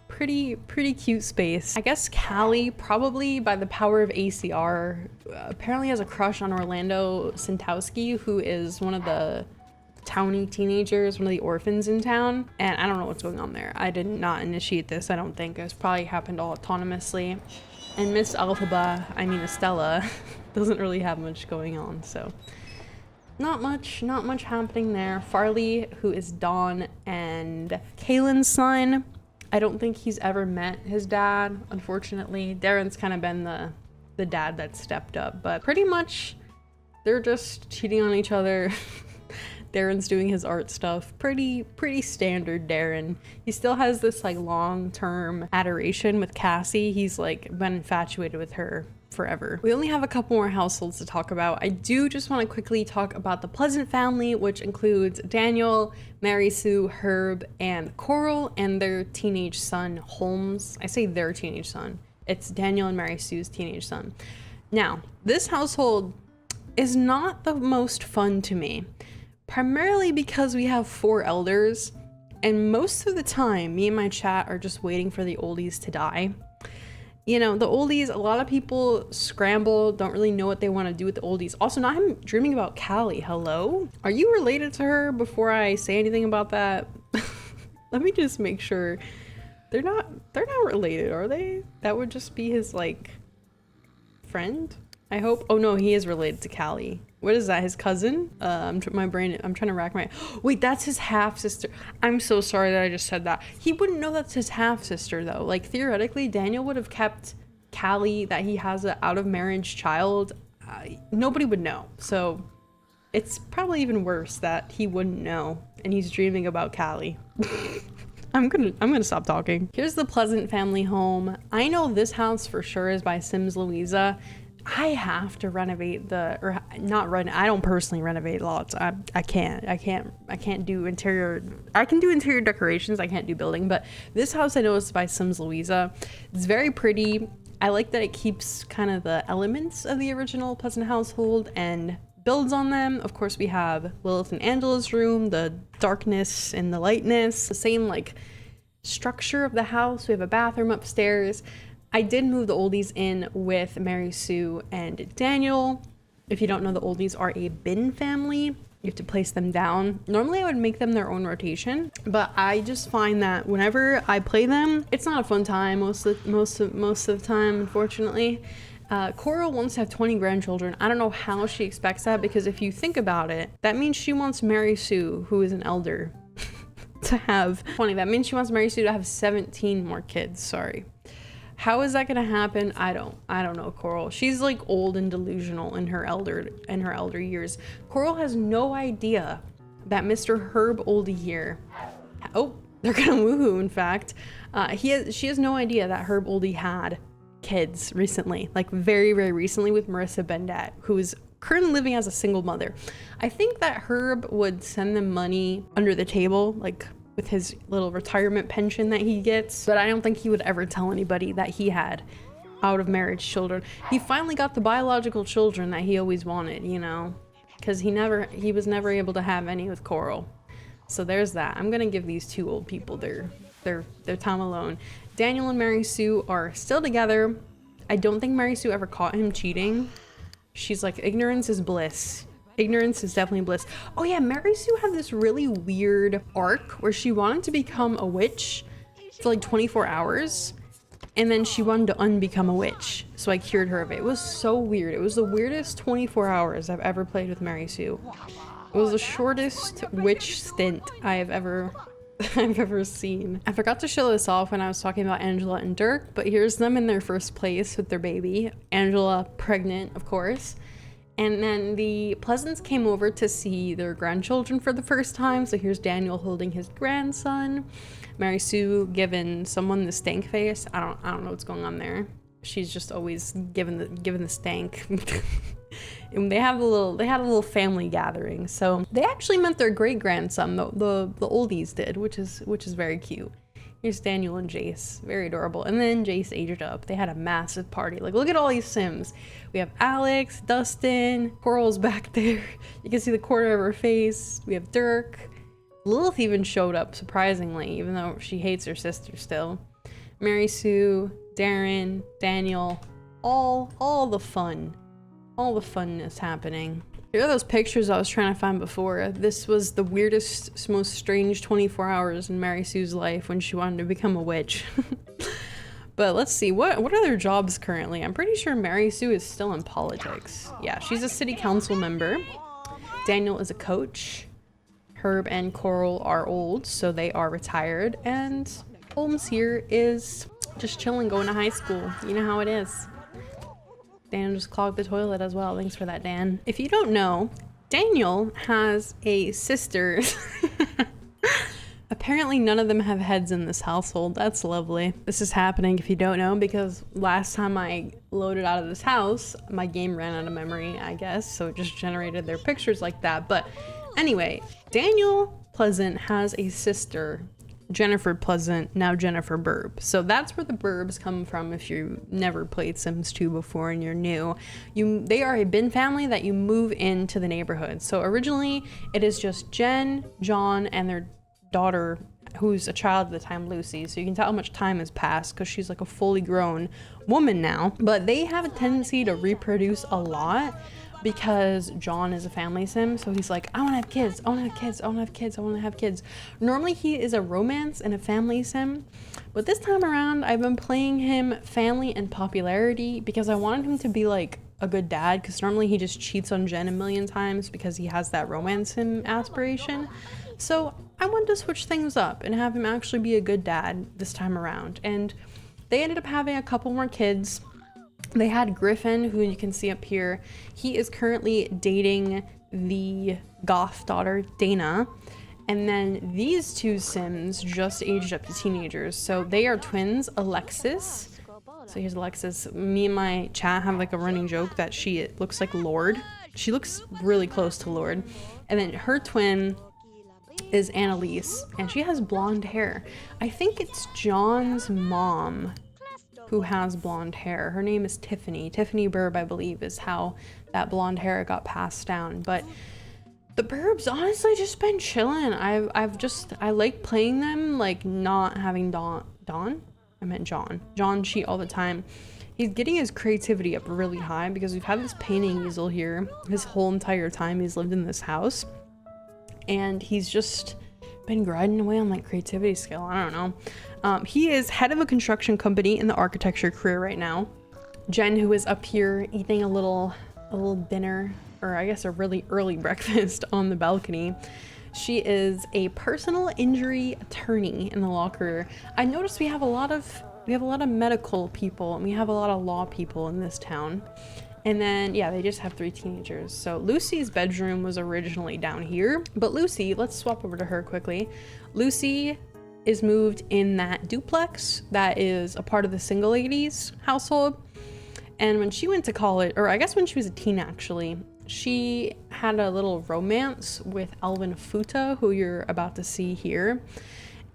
pretty cute space. I guess Callie, probably by the power of ACR, apparently has a crush on Orlando Santowski, who is one of the towny teenagers, one of the orphans in town, and I don't know what's going on there. I did not initiate this. I don't think it's probably happened all autonomously. And Miss Estella doesn't really have much going on, so not much happening there. Farley, who is Dawn and Kaylin's son, I don't think he's ever met his dad, unfortunately. Darren's kind of been the dad that stepped up, but pretty much they're just cheating on each other. Darren's doing his art stuff. Pretty standard Darren. He still has this like long-term adoration with Cassie. He's like been infatuated with her forever. We only have a couple more households to talk about. I do just want to quickly talk about the Pleasant family, which includes Daniel, Mary Sue, Herb, and Coral, and their teenage son, Holmes. I say their teenage son. It's Daniel and Mary Sue's teenage son. Now, this household is not the most fun to me, primarily because we have 4 elders, and most of the time, me and my chat are just waiting for the oldies to die. You know, the oldies, a lot of people scramble, don't really know what they want to do with the oldies. Also, now I'm dreaming about Callie. Hello? Are you related to her before I say anything about that? Let me just make sure. They're not related, are they? That would just be his, like, friend, I hope. Oh no, he is related to Callie. What is that, his cousin? I'm trying to rack my, wait, that's his half-sister. I'm so sorry that I just said that. He wouldn't know that's his half-sister though. Like, theoretically, Daniel would have kept Callie, that he has an out-of-marriage child. Nobody would know. So it's probably even worse that he wouldn't know and he's dreaming about Callie. I'm gonna stop talking. Here's the Pleasant family home. I know this house for sure is by Sims Louisa. I have to renovate I don't personally renovate lots. I can't do interior. I can do interior decorations. I can't do building, but this house I know is by Sims Louisa. It's very pretty. I like that it keeps kind of the elements of the original Pleasant household and builds on them. Of course, we have Lilith and Angela's room, the darkness and the lightness, the same like structure of the house. We have a bathroom upstairs. I did move the oldies in with Mary Sue and Daniel. If you don't know, the oldies are a bin family. You have to place them down. Normally I would make them their own rotation, but I just find that whenever I play them, it's not a fun time most of the time, unfortunately. Coral wants to have 20 grandchildren. I don't know how she expects that, because if you think about it, that means she wants Mary Sue, who is an elder, to have 20. That means she wants Mary Sue to have 17 more kids. Sorry. How is that gonna happen? I don't know, Coral. She's like old and delusional in her elder years. Coral has no idea that Mr. Herb Oldie here. Oh, They're gonna woohoo, in fact. She has no idea that Herb Oldie had kids recently, like very, very recently, with Marissa Bendet, who is currently living as a single mother. I think that Herb would send them money under the table, like with his little retirement pension that he gets, but I don't think he would ever tell anybody that he had out of marriage children. He finally got the biological children that he always wanted, you know, because he was never able to have any with Coral. So there's that. I'm gonna give these two old people their time alone. Daniel and Mary Sue are still together. I don't think Mary Sue ever caught him cheating. She's like, ignorance is bliss. Ignorance is definitely bliss. Oh yeah, Mary Sue had this really weird arc where she wanted to become a witch for like 24 hours. And then she wanted to unbecome a witch. So I cured her of it. It was so weird. It was the weirdest 24 hours I've ever played with Mary Sue. It was the shortest witch stint I've ever seen. I forgot to show this off when I was talking about Angela and Dirk, but here's them in their first place with their baby. Angela pregnant, of course. And then the Pleasants came over to see their grandchildren for the first time. So here's Daniel holding his grandson. Mary Sue giving someone the stank face. I don't know what's going on there. She's just always given the stank. And they had a little family gathering. So they actually met their great grandson. The oldies did, which is very cute. Here's Daniel and Jace, very adorable. And then Jace aged up. They had a massive party. Like, look at all these Sims. We have Alex, Dustin, Coral's back there. You can see the corner of her face. We have Dirk. Lilith even showed up, surprisingly, even though she hates her sister still. Mary Sue, Darren, Daniel, all the fun. All the funness happening. Here are those pictures I was trying to find before. This was the weirdest, most strange 24 hours in Mary Sue's life when she wanted to become a witch. But let's see, what are their jobs currently? I'm pretty sure Mary Sue is still in politics. Yeah, she's a city council member. Daniel is a coach. Herb and Coral are old, so they are retired. And Holmes here is just chilling, going to high school. You know how it is. Dan just clogged the toilet as well. Thanks for that, Dan. If you don't know, Daniel has a sister. Apparently none of them have heads in this household. That's lovely. This is happening, if you don't know, because last time I loaded out of this house, my game ran out of memory, I guess, so it just generated their pictures like that. But anyway, Daniel Pleasant has a sister, Jennifer Pleasant, now Jennifer Burb. So that's where the Burbs come from if you never played Sims 2 before and you're new. They are a bin family that you move into the neighborhood. So originally it is just Jen, John, and their daughter, who's a child at the time, Lucy. So you can tell how much time has passed because she's like a fully grown woman now. But they have a tendency to reproduce a lot because John is a family sim, so he's like, I want to have kids, I want to have kids, I want to have kids, I want to have kids. Normally he is a romance and a family sim, but this time around I've been playing him family and popularity because I wanted him to be like a good dad, because normally he just cheats on Jen a million times because he has that romance sim aspiration. So I wanted to switch things up and have him actually be a good dad this time around, and they ended up having a couple more kids. They had Griffin, who you can see up here. He is currently dating the goth daughter, Dana. And then these two Sims just aged up to teenagers. So they are twins, Alexis. So here's Alexis. Me and my chat have like a running joke that she looks like Lord. She looks really close to Lord. And then her twin is Annalise, and she has blonde hair. I think it's John's mom who has blonde hair. Her name is Tiffany. Tiffany Burb, I believe, is how that blonde hair got passed down. But the Burbs honestly just been chilling. I like playing them, like not having John cheat all the time. He's getting his creativity up really high because we've had this painting easel here his whole entire time he's lived in this house. And he's just been grinding away on like creativity skill. I don't know. He is head of a construction company in the architecture career right now. Jen, who is up here eating a little dinner, or I guess a really early breakfast on the balcony. She is a personal injury attorney in the law career. I noticed we have a lot of medical people and we have a lot of law people in this town. And then, yeah, they just have 3 teenagers. So Lucy's bedroom was originally down here. But Lucy, let's swap over to her quickly. Lucy is moved in that duplex that is a part of the single ladies household. And when she went to college, or I guess when she was a teen actually, she had a little romance with Alvin Futa, who you're about to see here.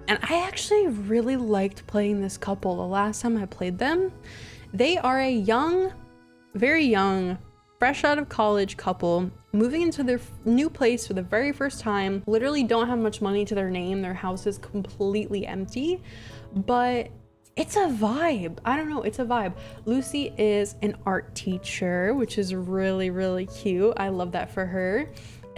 And I actually really liked playing this couple the last time I played them. They are a young, very young, fresh out of college couple moving into their new place for the very first time. Literally don't have much money to their name. Their house is completely empty, but it's a vibe. I don't know, it's a vibe. Lucy is an art teacher, which is really, really cute. I love that for her.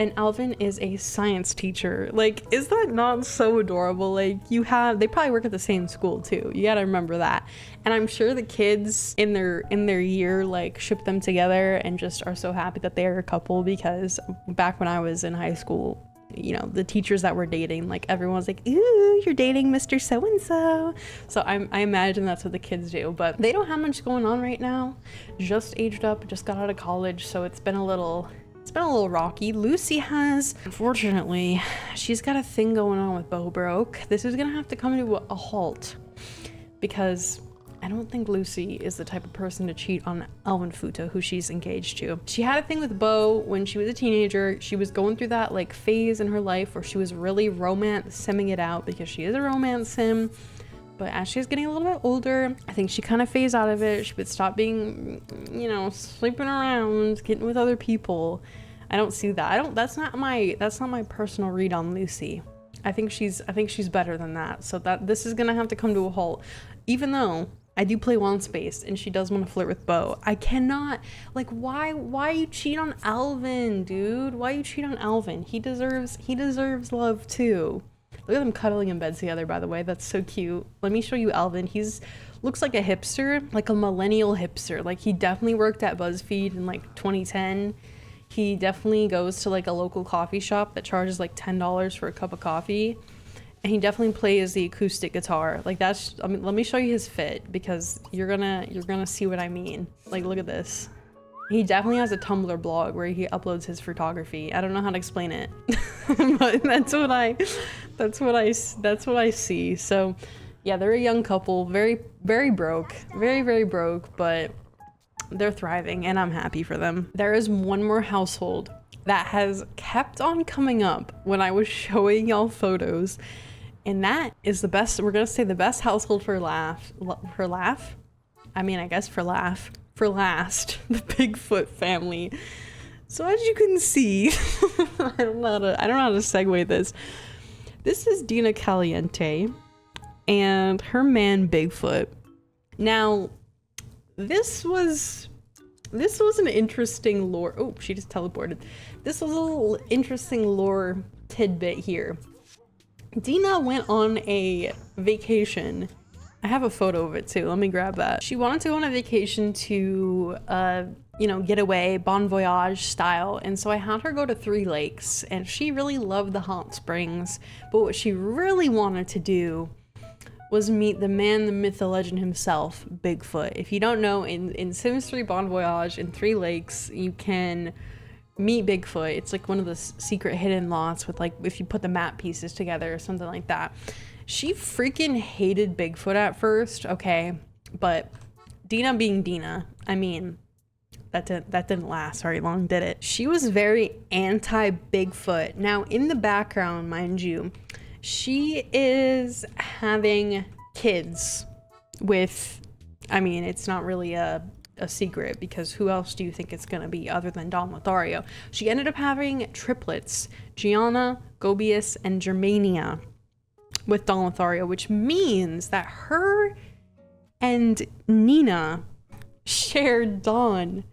And Alvin is a science teacher. Like, is that not so adorable? Like, they probably work at the same school too. You gotta remember that. And I'm sure the kids in their year like ship them together and just are so happy that they are a couple, because back when I was in high school, you know, the teachers that were dating, like everyone's like, ooh, you're dating Mr. So-and-so. So I imagine that's what the kids do, but they don't have much going on right now. Just aged up, just got out of college, so it's been a little rocky. Lucy has, unfortunately, she's got a thing going on with Bo Broke. This is gonna have to come to a halt, because I don't think Lucy is the type of person to cheat on Alvin Futa, who she's engaged to. She had a thing with Bo when she was a teenager. She was going through that like phase in her life where she was really romance-simming it out, because she is a romance sim. But as she's getting a little bit older, I think she kind of phased out of it. She would stop being, you know, sleeping around, getting with other people. I don't see that. That's not my personal read on Lucy. I think she's better than that. So this is gonna have to come to a halt. Even though I do play One Space and she does want to flirt with Bo, I cannot, like, why you cheat on Alvin, dude? Why you cheat on Alvin? He deserves love too. Look at them cuddling in bed together, by the way. That's so cute. Let me show you Alvin. Looks like a hipster, like a millennial hipster. Like, he definitely worked at BuzzFeed in like 2010. He definitely goes to like a local coffee shop that charges like $10 for a cup of coffee. And he definitely plays the acoustic guitar. Like, let me show you his fit, because you're gonna see what I mean. Like, look at this. He definitely has a Tumblr blog where he uploads his photography. I don't know how to explain it, but that's what I see. So yeah, they're a young couple, very, very broke, very, very broke, but they're thriving and I'm happy for them. There is one more household that has kept on coming up when I was showing y'all photos, and that is the best, we're gonna say the best household for last, the Bigfoot family. So as you can see, I don't know how to segue this. This is Dina Caliente and her man Bigfoot. Now, this was an interesting lore. Oh, she just teleported. This was a little interesting lore tidbit here. Dina went on a vacation. I have a photo of it too. Let me grab that. She wanted to go on a vacation to, get away, bon voyage style. And so I had her go to 3 lakes, and she really loved the hot springs. But what she really wanted to do was meet the man, the myth, the legend himself, Bigfoot. If you don't know, in Sims 3 Bon Voyage, in 3 lakes, you can meet Bigfoot. It's like one of the secret hidden lots with, like, if you put the map pieces together or something like that. She freaking hated Bigfoot at first, okay? But Dina being Dina, I mean, that didn't last very long, did it? She was very anti-Bigfoot. Now, in the background, mind you, she is having kids with, I mean, it's not really a secret, because who else do you think it's gonna be other than Don Lothario? She ended up having triplets, Gianna, Gobius, and Germania with Don Lothario, which means that her and Nina shared Don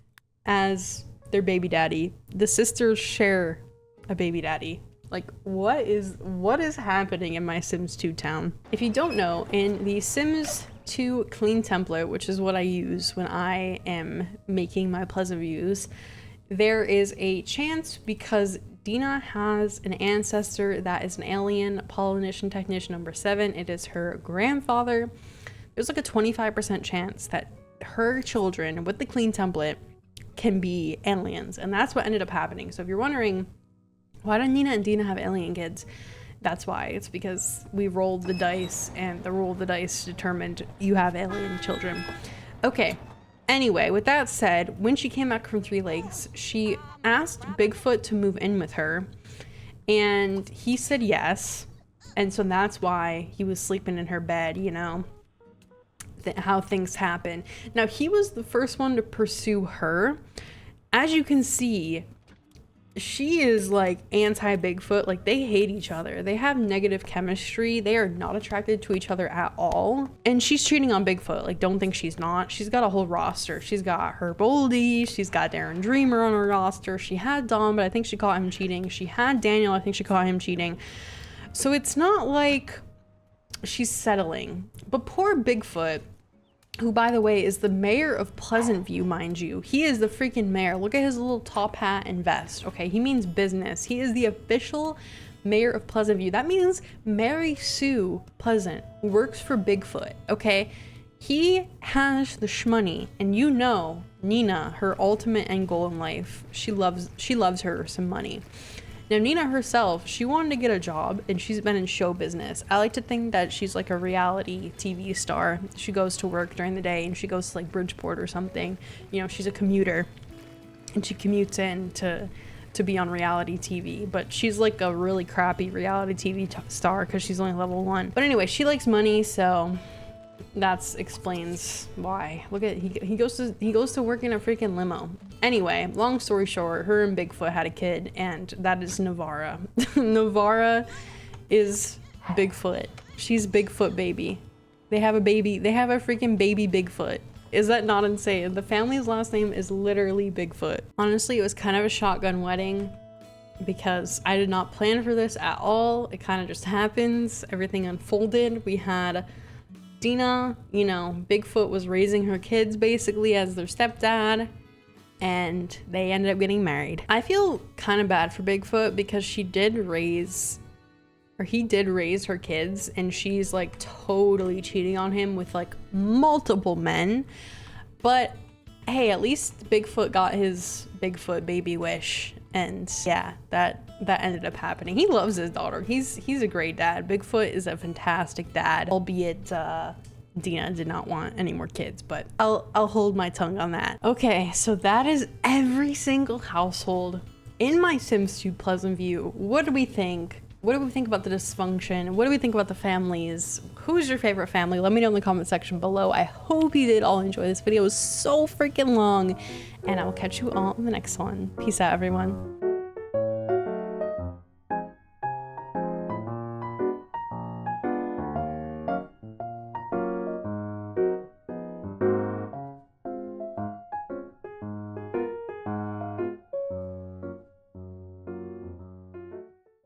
as their baby daddy. The sisters share a baby daddy. Like, what is happening in my Sims 2 town? If you don't know, in the Sims 2 clean template, which is what I use when I am making my Pleasant Views, there is a chance, because Dina has an ancestor that is an alien, Polynesian technician number 7. It is her grandfather. There's like a 25% chance that her children with the clean template can be aliens, and that's what ended up happening. So if you're wondering, why do Nina and Dina have alien kids? That's why. It's because we rolled the dice, and the roll of the dice determined you have alien children. Okay. Anyway, with that said, when she came back from Three Lakes, she asked Bigfoot to move in with her, and he said yes. And so that's why he was sleeping in her bed, you know, how things happen. Now, he was the first one to pursue her. As you can see, she is like anti-Bigfoot. Like, they hate each other. They have negative chemistry. They are not attracted to each other at all. And she's cheating on Bigfoot. Like, don't think she's not. She's got a whole roster. She's got Herb Oldie. She's got Darren Dreamer on her roster. She had Dom, but I think she caught him cheating. She had Daniel. I think she caught him cheating. So it's not like she's settling. But poor Bigfoot, who, by the way, is the mayor of Pleasant View, mind you. He is the freaking mayor. Look at his little top hat and vest. Okay, he means business. He is the official mayor of Pleasant View. That means Mary Sue Pleasant works for Bigfoot, okay? He has the shmoney, and you know Nina, her ultimate end goal in life. She loves her some money. Now, Nina herself, she wanted to get a job, and she's been in show business. I like to think that she's like a reality TV star. She goes to work during the day, and she goes to like Bridgeport or something. You know, she's a commuter, and she commutes in to be on reality TV. But she's like a really crappy reality TV star because she's only level 1. But anyway, she likes money, so that explains why. Look at he goes to work in a freaking limo. Anyway, long story short, her and Bigfoot had a kid, and that is Navara. Navara is Bigfoot. She's Bigfoot baby. They have a baby. They have a freaking baby Bigfoot. Is that not insane? The family's last name is literally Bigfoot. Honestly, it was kind of a shotgun wedding because I did not plan for this at all. It kind of just happens. Everything unfolded. We had Dina, you know, Bigfoot was raising her kids basically as their stepdad, and they ended up getting married. I feel kind of bad for Bigfoot because he did raise her kids, and she's like totally cheating on him with like multiple men. But hey, at least Bigfoot got his Bigfoot baby wish, and yeah, that ended up happening. He loves his daughter. He's a great dad. Bigfoot is a fantastic dad, albeit Dina did not want any more kids, but I'll hold my tongue on that. Okay, so that is every single household in my Sims 2 Pleasant View. What do we think? What do we think about the dysfunction? What do we think about the families? Who's your favorite family? Let me know in the comment section below. I hope you did all enjoy this video. It was so freaking long, and I will catch you all in the next one. Peace out, everyone.